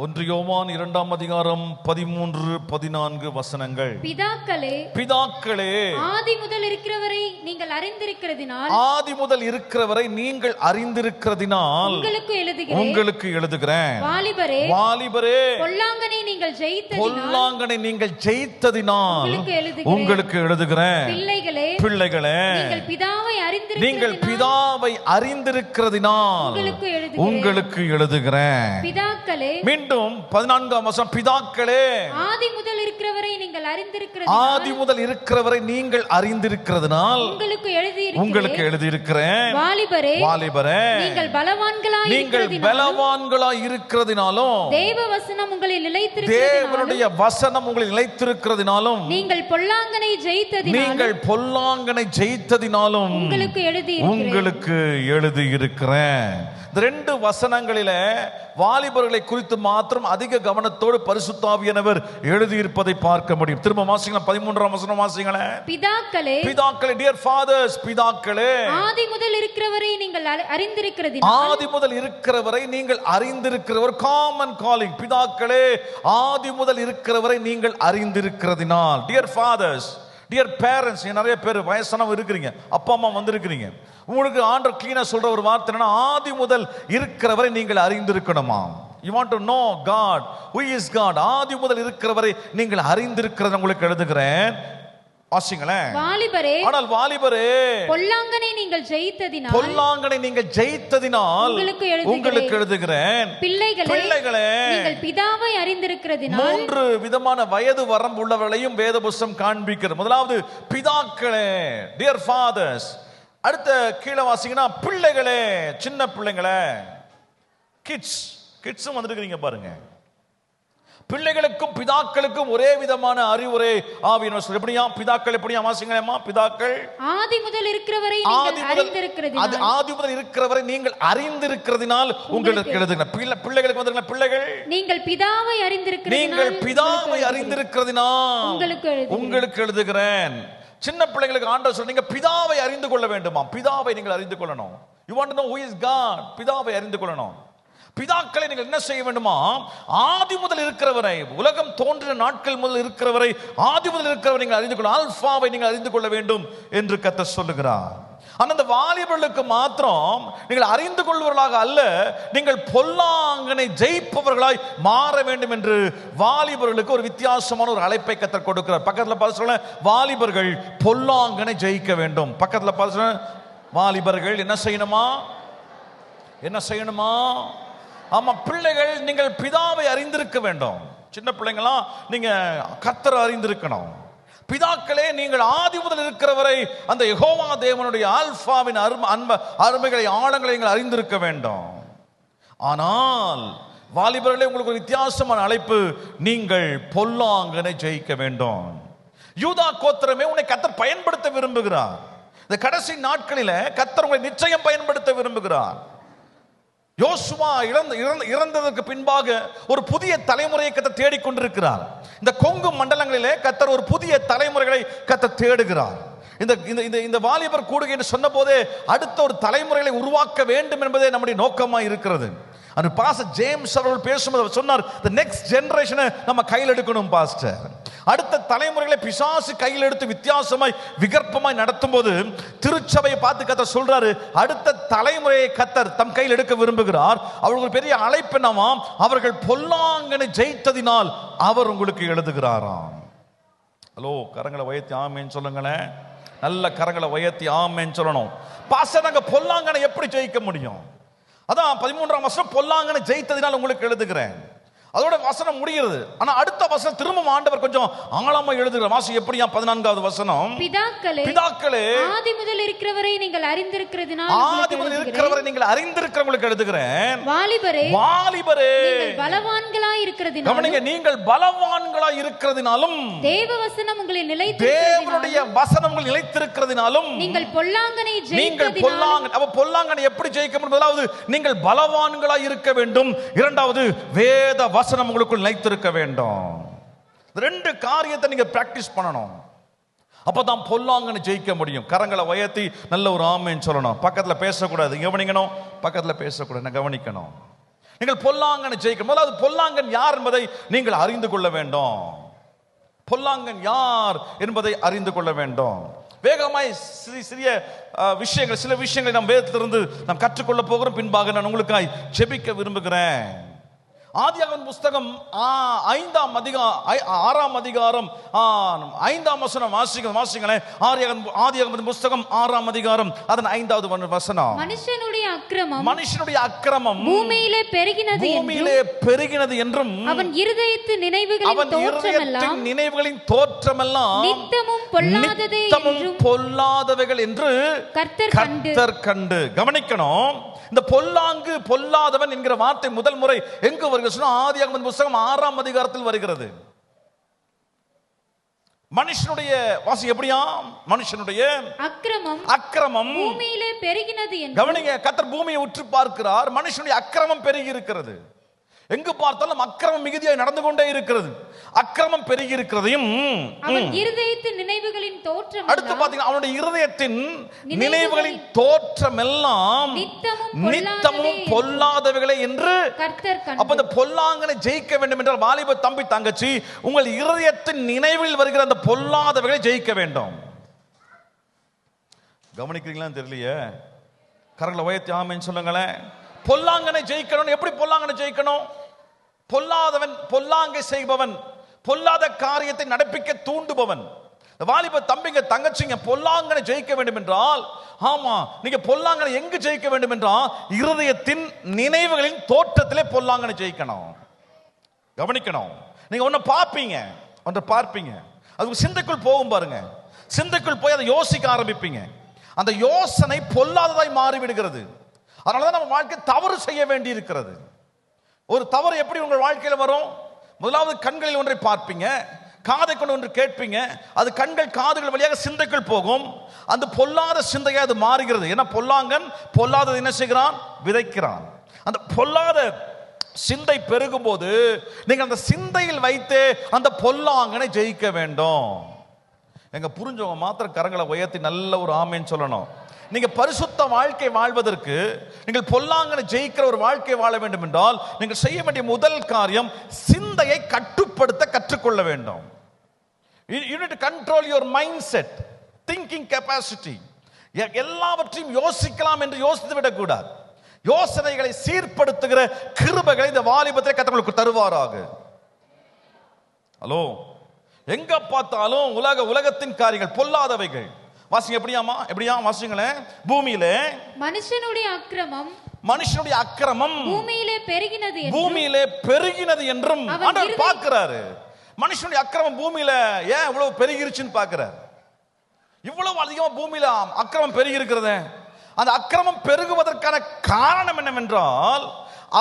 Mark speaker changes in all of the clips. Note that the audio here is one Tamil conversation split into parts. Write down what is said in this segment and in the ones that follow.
Speaker 1: 1 யோவான் 2ஆம் அதிகாரம் 13-14 வசனங்கள்.
Speaker 2: பிதாக்களே, ஆதி முதல் இருக்கிறவரை நீங்கள் அறிந்திருக்கிறதினால்
Speaker 1: உங்களுக்கு எழுதுகிறேன். வாலிபரே, பொல்லாங்கனை நீங்கள் ஜெயித்ததினால் உங்களுக்கு எழுதுகிறேன். பிள்ளைகளே, நீங்கள் பிதாவை அறிந்திருக்கிறதினால் உங்களுக்கு எழுதுகிறேன். மீண்டும் 14ஆம் வசனம், பிதாக்களே,
Speaker 2: ஆதி முதல் இருக்கிறவரை நீங்கள் அறிந்திருக்கிறதினால்
Speaker 1: உங்களுக்கு எழுதியிருக்கிறேன். வாலிபரே,
Speaker 2: நீங்கள்
Speaker 1: பலவான்களாய் இருக்கிறதினாலும்
Speaker 2: தேவனுடைய
Speaker 1: வசனம் உங்களில் நிலைத்திருக்கிறதினாலும்
Speaker 2: நீங்கள் பொல்லாங்கனை ஜெயித்ததினாலும்
Speaker 1: உங்களுக்கு எழுதியிருக்கிறேன். இந்த 2 வசனங்களிலே வாலிபர்களை குறித்து மாத்திரம் அதிக கவனத்தோடு பரிசுத்த ஆவியானவர் எழுதியிருப்பதை பார்க்க முடியும். திரும்ப வாசிக்கலாம். 13ஆம் வசனம் வாசிங்களேன்.
Speaker 2: பிதாக்களே,
Speaker 1: டியர் ஃபாதர்ஸ், பிதாக்களே,
Speaker 2: ஆதி முதல் இருக்கிறவரை நீங்கள் அறிந்திருக்கிறவர். Common calling. பிதாக்களே, ஆதி முதல் இருக்கிறவரை நீங்கள் அறிந்திருக்கிறதினால். டியர் ஃபாதர்ஸ், டியர் பேரண்ட்ஸ், நிறைய பேர் வயசானவங்க இருக்கிறீங்க, அப்பா அம்மா வந்திருக்கிறீங்க. உங்களுக்கு ஆண்டவர் கிளீனா சொல்ற ஒரு வார்த்தை என்னன்னா, ஆதி முதல் இருக்கிறவரை நீங்கள் அறிந்திருக்கணுமா? You want to know God, who is God. ஆதி முதல் இருக்கிறவரை நீங்கள் அறிந்திருக்கிறத உங்களுக்கு எழுதுகிறேன். வாசிங்களேன். ஆனால் வாலிபரே, பொல்லாங்கனை நீங்கள் ஜெயித்ததினால்
Speaker 1: உங்களுக்கு எழுதுகிறேன்.
Speaker 2: பிள்ளைகளே, நீங்கள் பிதாவை அறிந்திருக்கிறதினால்.
Speaker 1: 3 விதமான வயது வரம்பு உள்ளவர்களையும் வேத புஸ்தகம் காண்பிக்கிறது. முதலாவது பிதாக்களே, டியர் ஃபாதர்ஸ். அடுத்த கீழே வாசிங்கன்னா பிள்ளைகளே, சின்ன பிள்ளைங்களே, கிட்ஸும் வந்திருக்கிறீங்க பாருங்க. பிள்ளைகளுக்கும் பிதாக்களுக்கும் ஒரே விதமான அறிவுரை ஆவியானவர் சொல்றார். எப்படியா பிதாக்கள், எப்படியா வாசிங்களேம்மா. பிதாக்கள்,
Speaker 2: ஆதி முதல் இருக்கிறவரை
Speaker 1: நீங்கள் அறிந்திருக்கிறதினால் உங்களுக்கு எழுதுங்க. பிள்ளைகளுக்கு வந்திருக்கிற பிள்ளைகள், நீங்கள் பிதாவை அறிந்திருக்கிறதினால் உங்களுக்கு எழுதுகிறேன். சின்ன பிள்ளைகளுக்கு ஆண்டவர் சொல்றீங்க, பிதாவை அறிந்து கொள்ள வேண்டுமா? பிதாவை நீங்கள் அறிந்து கொள்ளணும். You want to know who is God. பிதாவை அறிந்து கொள்ளணும். பிதாக்களை நீங்கள் என்ன செய்ய வேண்டுமா? ஆதி முதல் இருக்கிறவரை, உலகம் தோன்றின நாட்கள் முதல் இருக்கிறவரை, ஆதி முதல் இருக்கிறவரை நீங்கள் அறிந்து கொள்ள, அல்பாவை நீங்கள் அறிந்து கொள்ள வேண்டும் என்று கர்த்தர் சொல்லுகிறார். ஆனால் அந்த வாலிபர்களுக்கு மாத்திரம் நீங்கள் அறிந்து கொள்வர்களாக அல்ல, நீங்கள் பொல்லாங்கனை ஜெயிப்பவர்களாய் மாற வேண்டும் என்று வாலிபர்களுக்கு ஒரு வித்தியாசமான ஒரு அழைப்பை கர்த்தர் கொடுக்கிறார். பக்கத்தில் பார்த்து சொல்ல, வாலிபர்கள் பொல்லாங்கனை ஜெயிக்க வேண்டும். பக்கத்தில் பார்த்து சொல்ல, வாலிபர்கள் என்ன செய்யணுமா? ஆமா, பிள்ளைகள், நீங்கள் பிதாவை அறிந்திருக்க வேண்டும். சின்ன பிள்ளைங்களா, நீங்க கர்த்தரை அறிந்திருக்கணும். பிதாக்களே, நீங்கள் ஆதி முதல் இருக்கிறவரை, அந்த யெகோவா தேவனுடைய ஆல்பாவின் அருமைகளை, ஆழங்களை நீங்கள் அறிந்திருக்க வேண்டும். ஆனால் வாலிபர்களே, உங்களுக்கு ஒரு வித்தியாசமான அழைப்பு, நீங்கள் பொல்லாங்கனை ஜெயிக்க வேண்டும். யூதா கோத்திரமே, உன்னை கர்த்தர் பயன்படுத்த விரும்புகிறார். இந்த கடைசி நாட்களில கர்த்தர் உங்களை நிச்சயம் பயன்படுத்த விரும்புகிறார். யோசுவா இறந்ததற்கு பின்பாக ஒரு புதிய தலைமுறையை கர்த்தர் தேடிக்கொண்டிருக்கிறார். இந்த கொங்கு மண்டலங்களிலே கர்த்தர் ஒரு புதிய தலைமுறைகளை கர்த்தர் தேடுகிறார். இந்த வாலிபர் கூடுகை என்று சொன்ன போதே அடுத்த ஒரு தலைமுறைகளை உருவாக்க வேண்டும் என்பதே நம்முடைய நோக்கமாக இருக்கிறது. அந்த பாஸ்டர் ஜேம்ஸ் அவர்கள் பேசும்போது சொன்னார், the next generation நம்ம கையில் எடுக்கணும் பாஸ்டர். அடுத்த தலைமுறைகளை பிசாசு கையில் எடுத்து வித்தியாசமாய் விகற்பமாய் நடத்தும் போது திருச்சபையை பார்த்து கர்த்தர் சொல்றாரு, அடுத்த தலைமுறையை கர்த்தர் தம் கையில் எடுக்க விரும்புகிறார். அவர்கள் பெரிய அழைப்பு என்னவாம்? அவர்கள் பொல்லாங்கனை ஜெயித்ததினால் அவர் உங்களுக்கு எழுதுகிறாராம். ஹலோ, கரங்களை உயர்த்தி ஆமேன்னு சொல்லுங்களேன். நல்ல கரங்களை உயர்த்தி ஆமேன்னு சொல்லணும். பாஸ்டர், நாங்க பொல்லாங்கனை எப்படி ஜெயிக்க முடியும்? அதான் 13ஆம் வசனம், பொல்லாங்கனை ஜெயித்ததினால் உங்களுக்கு எழுதுகிறேன். அதோட வசனம் முடிகிறது. ஆனா அடுத்த வசனம் திரும்ப ஆண்டவர் கொஞ்சம் ஆழமா எழுதுகிறார். வாசி, எப்படியா 14வது வசனம்.
Speaker 2: பிதாக்களே, ஆதி முதல் இருக்கிறவரை நீங்கள்
Speaker 1: அறிந்திருக்கிறவங்களுக்கு எழுதுகிறேன்.
Speaker 2: வாலிபரே, நீங்கள் பலவான்களாய்
Speaker 1: இருக்கிறதினாலும்
Speaker 2: தேவ வசனம் உங்களில்
Speaker 1: நிலைத்திருக்கிறதினாலும்
Speaker 2: நீங்கள் பொல்லாங்கனை
Speaker 1: பொல்லாங்கனை எப்படி ஜெயிக்க முடியும்? முதலாவது, நீங்கள் பலவான்களாய் இருக்க வேண்டும். இரண்டாவது, வேத வசனம் உங்களுக்குள் நிலைத்திருக்க வேண்டும். 2 காரியத்தை நீங்க பிராக்டிஸ் பண்ணணும். அப்பதான் பொல்லாங்கனை ஜெயிக்க முடியும். கரங்களை உயர்த்தி நல்ல ஒரு ஆமென் சொல்லணும். பக்கத்துல பேசக்கூடாது, கவனிக்கணும். பக்கத்துல பேசக்கூடாது, கவனிக்கணும்.
Speaker 2: நீங்கள் பொல்லாங்கனை ஜெயிக்கணும். முதலாவது பொல்லாங்கன் யார் என்பதை நீங்கள் அறிந்து கொள்ள வேண்டும். பொல்லாங்கன் யார் என்பதை அறிந்து கொள்ள வேண்டும். வேகமாய் சிறிய விஷயங்கள், சில விஷயங்களை நாம் வேதத்திலிருந்து நாம் கற்றுக்கொள்ள போகிறோம். பின்பாக நான் உங்களுக்காய் ஜெபிக்க விரும்புகிறேன். ஆதியாகமம் புஸ்தகம் 6ஆம் அதிகாரம் 5ஆம் வசனம் வாசிங்களேன். ஆதியாகமம் புஸ்தகம் 6ஆம் அதிகாரம் அதன் 5வது வசனம். மனுஷனுடைய அக்கிரமம்
Speaker 3: பூமியிலே
Speaker 2: பெருகினது என்றும்
Speaker 3: அவன் இருதயத்தின்
Speaker 2: நினைவுகளின் தோற்றமெல்லாம்
Speaker 3: நித்தமும்
Speaker 2: பொல்லாதவைகள் என்று கர்த்தர் கண்டு. கவனிக்கணும், இந்த பொல்லாதவன் என்கிற வார்த்தை முதல் முறை எங்கு வருகிறது? ஆதியாகமம் புஸ்தகம் 6ஆம் அதிகாரத்தில் வருகிறது. மனுஷனுடைய வாசி எப்படியா? மனுஷனுடைய அக்கிரமம்
Speaker 3: பூமியிலே பெருகினது என்று.
Speaker 2: கவனிங்க, கர்த்தர் பூமியை உற்று பார்க்கிறார். மனுஷனுடைய அக்கிரமம் பெருகி இருக்கிறது. எங்கு பார்த்தாலும் அக்கிரமம் மிகுதியாய் நடந்து கொண்டே இருக்கிறது. அக்கிரமம் பெருகி இருக்கிறதையும்
Speaker 3: இருதயத்தின் நினைவுகளின் தோற்றம்,
Speaker 2: அடுத்து பாத்தீங்கன்னா அவனுடைய இருதயத்தின் நினைவுகளின் தோற்றம் எல்லாம் நித்தமும் பொல்லாதவைகளை என்று கர்த்தர் கண்டு. அப்ப இந்த பொல்லாங்கனை ஜெயிக்க வேண்டும் என்றால் வாலிப தம்பி தங்கச்சி, உங்கள் இருதயத்தின் நினைவில் வருகிற அந்த பொல்லாதவைகளை ஜெயிக்க வேண்டும். கவனிக்கிறீங்களான்னு தெரியலையே, கரங்களை உயர்த்தி ஆமென் சொல்லுங்களேன். பொல்லாங்கனை ஜெயிக்கணும். எப்படி பொல்லாங்கனை ஜெயிக்கணும்? பொல்லாங்கை செய்பவன், பொல்லாத காரியத்தை நடப்பிக்க தூண்டுபவன். வாலிப தம்பிங்க தங்கச்சிங்க, பொல்லாங்கனை ஜெயிக்க வேண்டும் என்றால், ஆமா, நீங்க பொல்லாங்கனை எங்கு ஜெயிக்க வேண்டும் என்றால் இருதயத்தின் நினைவுகளின் தோற்றத்திலே பொல்லாங்கனை ஜெயிக்கணும். கவனிக்கணும், நீங்க ஒன்றை பார்ப்பீங்க, அது சிந்தைக்குள் போகும் பாருங்க. சிந்தைக்குள் போய் அதை யோசிக்க ஆரம்பிப்பீங்க. அந்த யோசனை பொல்லாததாய் மாறிவிடுகிறது. அதனாலதான் நம்ம வாழ்க்கை தவறு செய்ய வேண்டி இருக்கிறது. ஒரு தவறு எப்படி உங்கள் வாழ்க்கையில் வரும்? முதலாவது கண்களில் ஒன்றை பார்ப்பீங்க, காதை கொண்டு ஒன்று கேட்பீங்க, அது கண்கள் காதுகள் வழியாக சிந்தைக்குள் போகும். அந்த பொல்லாத சிந்தையை அது மாறுகிறது. ஏன்னா பொல்லாங்கன் பொல்லாதது என்ன செய்கிறான்? விதைக்கிறான். அந்த பொல்லாத சிந்தை பெருகும் போது நீங்கள் அந்த சிந்தையில் வைத்து அந்த பொல்லாங்கனை ஜெயிக்க வேண்டும். எங்க புரிஞ்சவங்க மாத்திரம் கரங்களை உயர்த்தி நல்ல ஒரு ஆமேன்னு சொல்லணும். நீங்க பரிசுத்த வாழ்க்கை வாழ்வதற்கு, நீங்கள் பொல்லாங்கனை ஜெயிக்கிற ஒரு வாழ்க்கை வாழ வேண்டும் என்றால் நீங்கள் செய்ய வேண்டிய முதல் காரியம் சிந்தையை கட்டுப்படுத்த கற்றுக்கொள்ள வேண்டும். You need to control your mindset, thinking capacity. எல்லாவற்றையும் யோசிக்கலாம் என்று யோசித்து விடக்கூடாது. யோசனைகளை சீர்படுத்துகிற கிருபைகளை இந்த வாலிபத்தை கர்த்தர் தருவாராக. ஹலோ, எங்க பார்த்தாலும் உலகத்தின் காரியங்கள் பொல்லாதவைகள். வாசிங்க, எப்படியா வாசிங்களேன். பூமியிலே மனுஷனுடைய அக்கிரமம் பூமியிலே பெருகினது என்றும் ஆண்டவர் பார்க்கிறாரு. மனுஷனுடைய அக்கிரமம் பூமியில ஏன் இவ்வளவு பெருகிருச்சுன்னு பார்க்கிறார். இவ்வளவு அதிகமா பூமியில அக்கிரமம் பெருகி இருக்கிறது. அந்த அக்கிரமம் பெருகுவதற்கான காரணம் என்னவென்றால்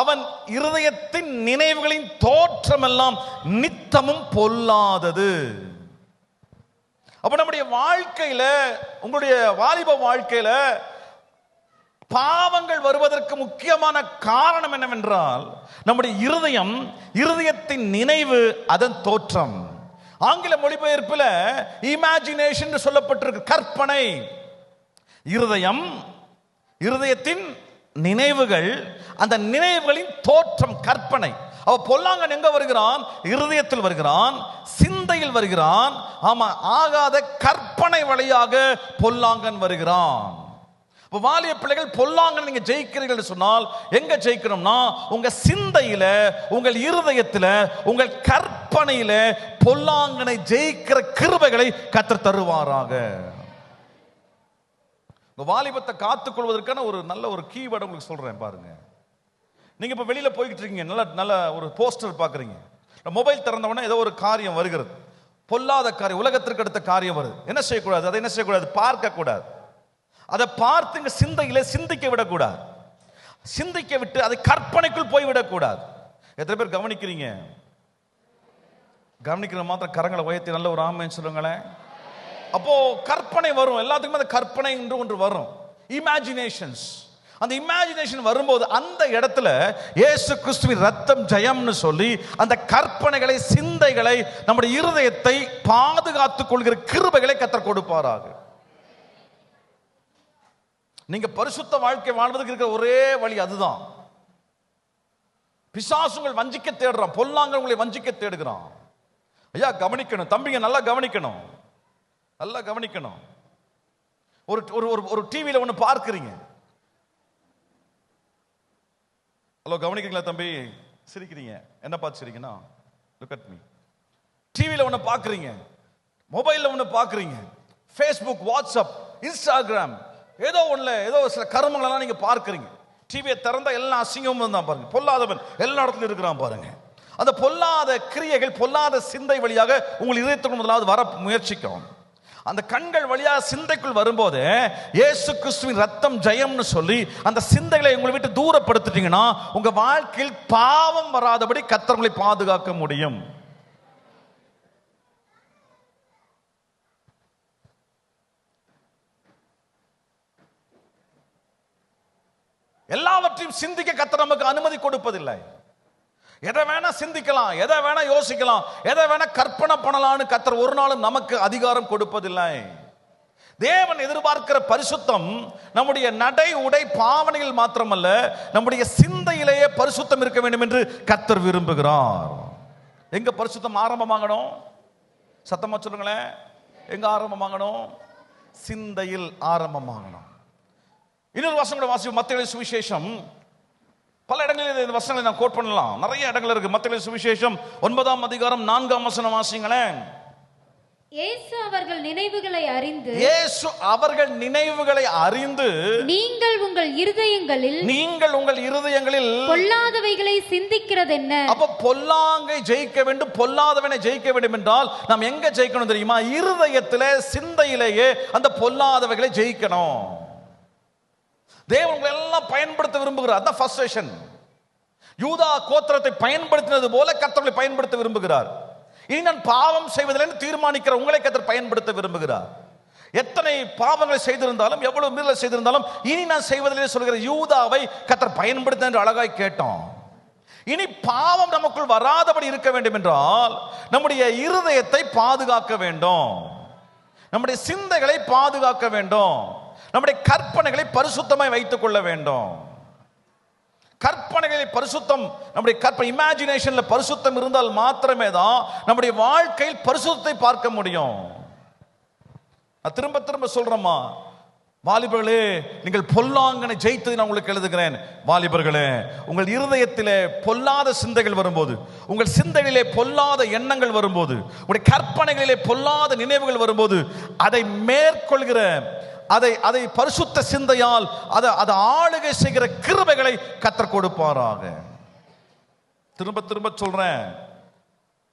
Speaker 2: அவன் இருதயத்தின் நினைவுகளின் தோற்றம் எல்லாம் நித்தமும் பொல்லாதது. அப்ப நம்முடைய வாழ்க்கையில, உங்களுடைய வாலிப வாழ்க்கையில பாவங்கள் வருவதற்கு முக்கியமான காரணம் என்னவென்றால் நம்முடைய இருதயத்தின் நினைவு, அதன் தோற்றம். ஆங்கில மொழிபெயர்ப்பில் இமேஜினேஷன் சொல்லப்பட்டிருக்கு, கற்பனை. இருதயத்தின் நினைவுகள், அந்த நினைவுகளின் தோற்றம் கற்பனை. அவ பொல்லாங்கன் எங்க வருகிறான்? இருதயத்தில் வருகிறான், சிந்தையில் வருகிறான். ஆமா, ஆகாத கற்பனை வழியாக பொல்லாங்கன் வருகிறான். வாலிய பிள்ளைகள், பொல்லாங்கன் நீங்க ஜெயிக்கிறீர்கள் சொன்னால் எங்க ஜெயிக்கணும்னா உங்க சிந்தையில, உங்கள் இருதயத்தில், உங்கள் கற்பனையில பொல்லாங்கனை ஜெயிக்கிற கிருபைகளை கர்த்தர் தருவாராக. வாலிபத்தை காத்துக்கொள்வதற்கான ஒரு நல்ல ஒரு கீவேர்டு உங்களுக்கு சொல்றேன் பாருங்க. நீங்க இப்ப வெளியில போய்கிட்டு இருக்கீங்க, நல்ல ஒரு போஸ்டர் பாக்குறீங்க, மொபைல் திறந்தவொடனே ஏதோ ஒரு காரியம் வருகிறது, பொல்லாத காரியம், உலகத்திற்கு அடுத்த காரியம் வருது. என்ன செய்யக்கூடாது? அதை என்ன செய்யக்கூடாது? பார்க்க கூடாது. அதை பார்த்து சிந்தையில சிந்திக்க விடக்கூடாது. சிந்திக்க விட்டு அதை கற்பனைக்குள் போய்விடக்கூடாது. எத்தனை பேர் கவனிக்கிறீங்க? கவனிக்கிற மாத்திரம் கரங்களை உயர்த்தி நல்ல ஒரு ஆமென் சொல்லுங்களேன். அப்போ கற்பனை வரும், எல்லாத்துக்குமே அந்த கற்பனை என்று ஒன்று வரும், இமேஜினேஷன்ஸ். அந்த இமேஜினேஷன் வரும்போது அந்த இடத்துல இயேசு கிறிஸ்துவின் ரத்தம் ஜெயம்னு சொல்லி அந்த கற்பனைகளை, சிந்தைகளை, நம்முடைய இருதயத்தை பாதுகாத்துக் கொள்கிற கிருபைகளை கர்த்தர் கொடுப்பாராக. நீங்க பரிசுத்த வாழ்க்கை வாழ்வதற்கு இருக்கிற ஒரே வழி அதுதான்.
Speaker 1: பிசாசு உங்களை வஞ்சிக்க தேடுறான், பொல்லாங்க உங்களை வஞ்சிக்க தேடுகிறான். ஐயா கவனிக்கணும் தம்பிங்க, நல்லா கவனிக்கணும், நல்லா கவனிக்கணும். ஒரு ஒரு டிவியில ஒன்று பார்க்கிறீங்க. ஹலோ கவனிக்கிறீங்களா தம்பி? சிரிக்கிறீங்க, என்ன பார்த்து சிரிக்கணும்? Look at me. டிவியில ஒன்று பார்க்குறீங்க, மொபைலில் ஒன்று பார்க்குறீங்க, ஃபேஸ்புக், வாட்ஸ்அப், இன்ஸ்டாகிராம், ஏதோ ஒன்றுல ஏதோ சில கருமங்களெல்லாம் நீங்கள் பார்க்குறீங்க. டிவியை திறந்தா எல்லாம் அசிங்கமும் தான் பாருங்க. பொல்லாதவன் எல்லா இடத்துலையும் இருக்கிறான் பாருங்க. அந்த பொல்லாத கிரியைகள், பொல்லாத சிந்தை வழியாக உங்கள் இதயத்துக்கு முதலாவது வர முயற்சிக்கும். அந்த கண்கள் வழியாக சிந்தைக்குள் வரும்போது இயேசு கிறிஸ்துவின் ரத்தம் ஜெயம்னு சொல்லி அந்த சிந்தைகளை உங்களை விட்டு தூரப்படுத்திட்டீங்கன்னா உங்க வாழ்க்கையில் பாவம் வராதபடி கர்த்தர் உங்களை பாதுகாக்க முடியும். எல்லாவற்றையும் சிந்திக்க கர்த்தர் நமக்கு அனுமதி கொடுப்பதில்லை. எதை வேணா சிந்திக்கலாம், எதை வேணா யோசிக்கலாம், எதை வேணா கற்பனை பண்ணலாம்னு கர்த்தர் ஒரு நாளும் நமக்கு அதிகாரம் கொடுப்பதில்லை. தேவன் எதிர்பார்க்கிற பரிசுத்தம் நம்முடைய நடை உடை பாவனையில் மாத்திரமல்ல, நம்முடைய சிந்தையிலேயே பரிசுத்தம் இருக்க வேண்டும் என்று கர்த்தர் விரும்புகிறார். எங்க பரிசுத்தம் ஆரம்பமாகணும்? சத்தமா சொல்லுங்களேன், எங்க ஆரம்பமாகணும்? சிந்தையில் ஆரம்பமாகணும். இன்னொரு வசனங்களை வாசிப்போம். மத்தேயு சுவிசேஷம், பல இடங்களில் இந்த வசனங்களை நான் கோட் பண்ணலாம், நிறைய இடங்கள் இருக்கு. மத்தேயு சுவிசேஷம் 9ஆம் அதிகாரம் 4ஆம் வசனம் வாசிங்களேன்.
Speaker 3: இயேசு அவர்கள் நினைவுகளை அறிந்து,
Speaker 1: இயேசு அவர்கள் நினைவுகளை அறிந்து,
Speaker 3: நீங்கள் உங்கள் இருதயங்களில் பொல்லாதவைகளை சிந்திக்கிறது என்ன?
Speaker 1: அப்ப பொல்லாங்கை ஜெயிக்க வேண்டும், பொல்லாதவனை ஜெயிக்க வேண்டும் என்றால் நாம் எங்க ஜெயிக்கணும் தெரியுமா? இருதயத்திலே, சிந்தையிலேயே அந்த பொல்லாதவைகளை ஜெயிக்கணும். தேவன் உங்களை எல்லாம் பயன்படுத்த விரும்புகிறார். அதான் ஃபர்ஸ்ட் ஸ்டேஷன். யூதா கோத்திரத்தை பயன்படுத்தினது போல கர்த்தரை பயன்படுத்த விரும்புகிறார். இனி நான் பாவம் செய்வதில்லை தீர்மானிக்கிற உங்களை கர்த்தர் பயன்படுத்த விரும்புகிறார். எத்தனை பாவங்களை செய்திருந்தாலும், எவ்வளவு மீறலை செய்திருந்தாலும், இனி நான் செய்வதில்லை சொல்கிற யூதாவை கர்த்தர் பயன்படுத்த என்று அழகாய் கேட்டோம். இனி பாவம் நமக்குள் வராதபடி இருக்க வேண்டும் என்றால் நம்முடைய இருதயத்தை பாதுகாக்க வேண்டும், நம்முடைய சிந்தைகளை பாதுகாக்க வேண்டும், நம்முடைய கற்பனைகளை பரிசுத்தமாய் வைத்துக் கொள்ள வேண்டும். கற்பனைகளை பரிசுத்தம், நம்முடைய கற்பனை இமேஜினேஷன்ல பரிசுத்தம் இருந்தால் மாத்திரமே தான் நம்முடைய வாழ்க்கையில் பரிசுத்தத்தை பார்க்க முடியும். நான் திரும்ப திரும்ப சொல்றேம்மா, வாலிபர்களே, நீங்கள் பொல்லாங்கனை ஜெயித்ததை நான் உங்களுக்கு எழுதுகிறேன். வாலிபர்களே, உங்கள் இருதயத்திலே பொல்லாத சிந்தைகள் வரும்போது, உங்கள் சிந்தைகளிலே பொல்லாத எண்ணங்கள் வரும்போது, உங்களுடைய கற்பனைகளிலே பொல்லாத நினைவுகள் வரும்போது, அதை மேற்கொள்கிற, அதை பரிசுத்த சிந்தையால் அதை ஆளுகை செய்கிற கிருபைகளை கர்த்தர் கொடுப்பாராக. திரும்ப திரும்ப சொல்றேன்,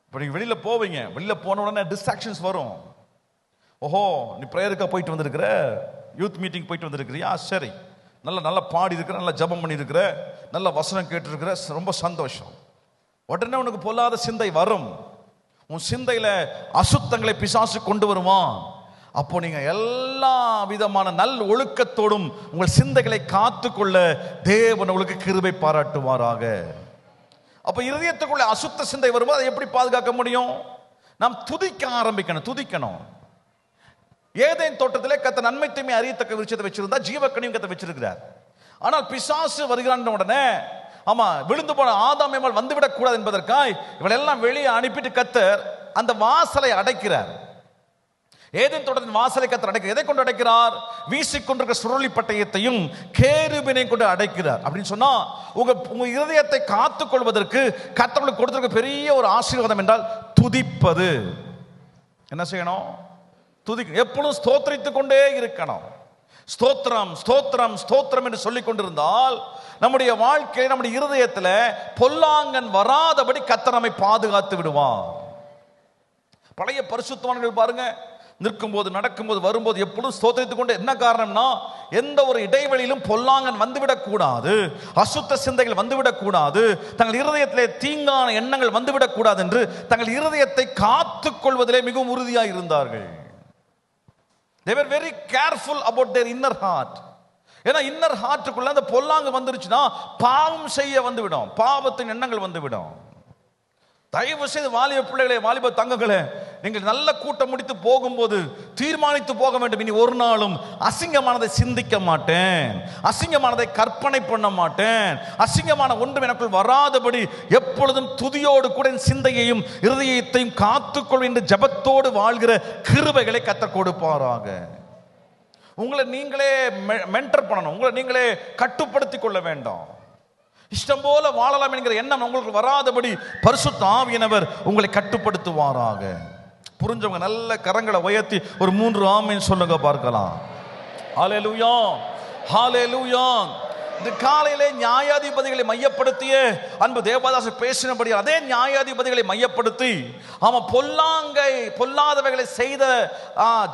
Speaker 1: இப்போ நீங்க வெளியில போவீங்க, வெளியில போன உடனே டிஸ்ட்ராக்ஷன்ஸ் வரும். ஓஹோ, நீ பிரேயருக்கா போயிட்டு வந்திருக்கிற, யூத் மீட்டிங் போயிட்டு வந்திருக்கிறியா, சரி, நல்லா பாடி இருக்கிற, நல்லா ஜபம் பண்ணி இருக்கிற, நல்ல வசனம் கேட்டிருக்கிற, ரொம்ப சந்தோஷம். உடனே உனக்கு பொல்லாத சிந்தை வரும். உன் சிந்தையில அசுத்தங்களை பிசாசு கொண்டு வருவான். அப்போ நீங்க எல்லா விதமான நல் ஒழுக்கத்தோடும் உங்கள் சிந்தைகளை காத்துக்கொள்ள தேவன் உங்களுக்கு கிருபை பாராட்டுவாராக. அப்ப இருதயத்துக்குள்ள அசுத்த சிந்தை வரும்போது அதை எப்படி பாதுகாக்க முடியும்? நாம் துதிக்க ஆரம்பிக்கணும், துதிக்கணும். ஏதேன் தோட்டத்திலே கர்த்தர் நன்மை தீமை அறியத்தக்க விருட்சத்தை வச்சிருந்தா, ஜீவக்கனியும் கர்த்தர் வச்சிருக்கிறார். ஆனால் பிசாசு வருகிறான் உடனே, ஆமா, விழுந்து போன ஆதாம் ஏவாள் வந்துவிடக் கூடாது என்பதற்காய் இவளெல்லாம் வெளியே அனுப்பிட்டு கர்த்தர் அந்த வாசலை அடைக்கிறார். ஏதேன் தோட்டத்தின் வாசலை கர்த்தர் அடைக்கிறார். எதை கொண்டு அடைக்கிறார்? வீசிக்கொண்டிருக்கிற சுருளி பட்டயத்தையும் கேருபினை கொண்டு அடைக்கிறார். அப்படின்னு சொன்னா உங்க இருதயத்தை காத்துக் கொள்வதற்கு கர்த்தர் கொடுத்திருக்க பெரிய ஒரு ஆசீர்வாதம் என்றால் துதிப்பது. என்ன செய்யணும்? துதிக்கணும். எப்பொழுதும் ஸ்தோத்திரித்துக் கொண்டே இருக்கணும். ஸ்தோத்திரம் ஸ்தோத்திரம் ஸ்தோத்திரம் என்று சொல்லிக் கொண்டிருந்தால் நம்முடைய வாழ்க்கை, நம்முடைய இருதயத்தில் பொல்லாங்கன் வராதபடி கர்த்தர் நம்மை பாதுகாத்து விடுவார். பழைய பரிசுத்தவான்கள் பாருங்க, நிற்கும் போது, நடக்கும் போது, வரும்போது எப்பொழுதும் ஸ்தோத்திரித்துக் கொண்டு. என்ன காரணம்னா, எந்த ஒரு இடைவெளியிலும் பொல்லாங்கன் வந்துவிடக் கூடாது, அசுத்த சிந்தைகள் வந்துவிடக் கூடாது, தங்கள் இருதயத்திலே தீங்கான எண்ணங்கள் வந்துவிடக் கூடாது என்று தங்கள் இருதயத்தை காத்துக் கொள்வதிலே மிகவும் உறுதியாக இருந்தார்கள். They were very careful about their inner heart. ஏன்னா இன்னர் ஹார்ட்டுக்குள்ள அந்த பொல்லாங்கு வந்துருச்சுன்னா பாவம் செய்ய வந்துவிடும், பாவத்தின் எண்ணங்கள் வந்துவிடும்.
Speaker 2: தயவு செய்து வாலிப பிள்ளைகளே, வாலிப தங்கங்களே, நீங்கள் நல்ல கூட்டம் முடித்து போகும்போது தீர்மானித்து போக வேண்டும், இனி ஒரு நாளும் அசிங்கமானதை சிந்திக்க மாட்டேன், அசிங்கமானதை கற்பனை பண்ண மாட்டேன், அசிங்கமான ஒன்றும் எனக்குள் வராதபடி எப்பொழுதும் துதியோடு கூட என் சிந்தையையும் இருதயத்தையும் காத்துக்கொள் என்று ஜெபத்தோடு வாழ்கிற கிருபைகளை கர்த்தர் கொடுப்பாராக. உங்களை நீங்களே மென்டர் பண்ணணும், உங்களை நீங்களே கட்டுப்படுத்திக் கொள்ள வேண்டாம். இஷ்டம் போல வாழலாம் என்கிற எண்ணம் உங்களுக்கு வராதபடி பரிசுத்த ஆவியானவர் உங்களை கட்டுப்படுத்துவாராக. புரிஞ்சவங்க நல்ல கரங்களை உயர்த்தி ஒரு 3 ஆமென் சொல்லுங்க பார்க்கலாம். ஹல்லேலூயா, ஹல்லேலூயா. இந்த காலையிலே நியாயாதிபதிகளை மையப்படுத்திய அன்பு தேவதாசர் பேசினபடி அதே நியாயாதிபதிகளை மையப்படுத்தி பொல்லாதவைகளை செய்த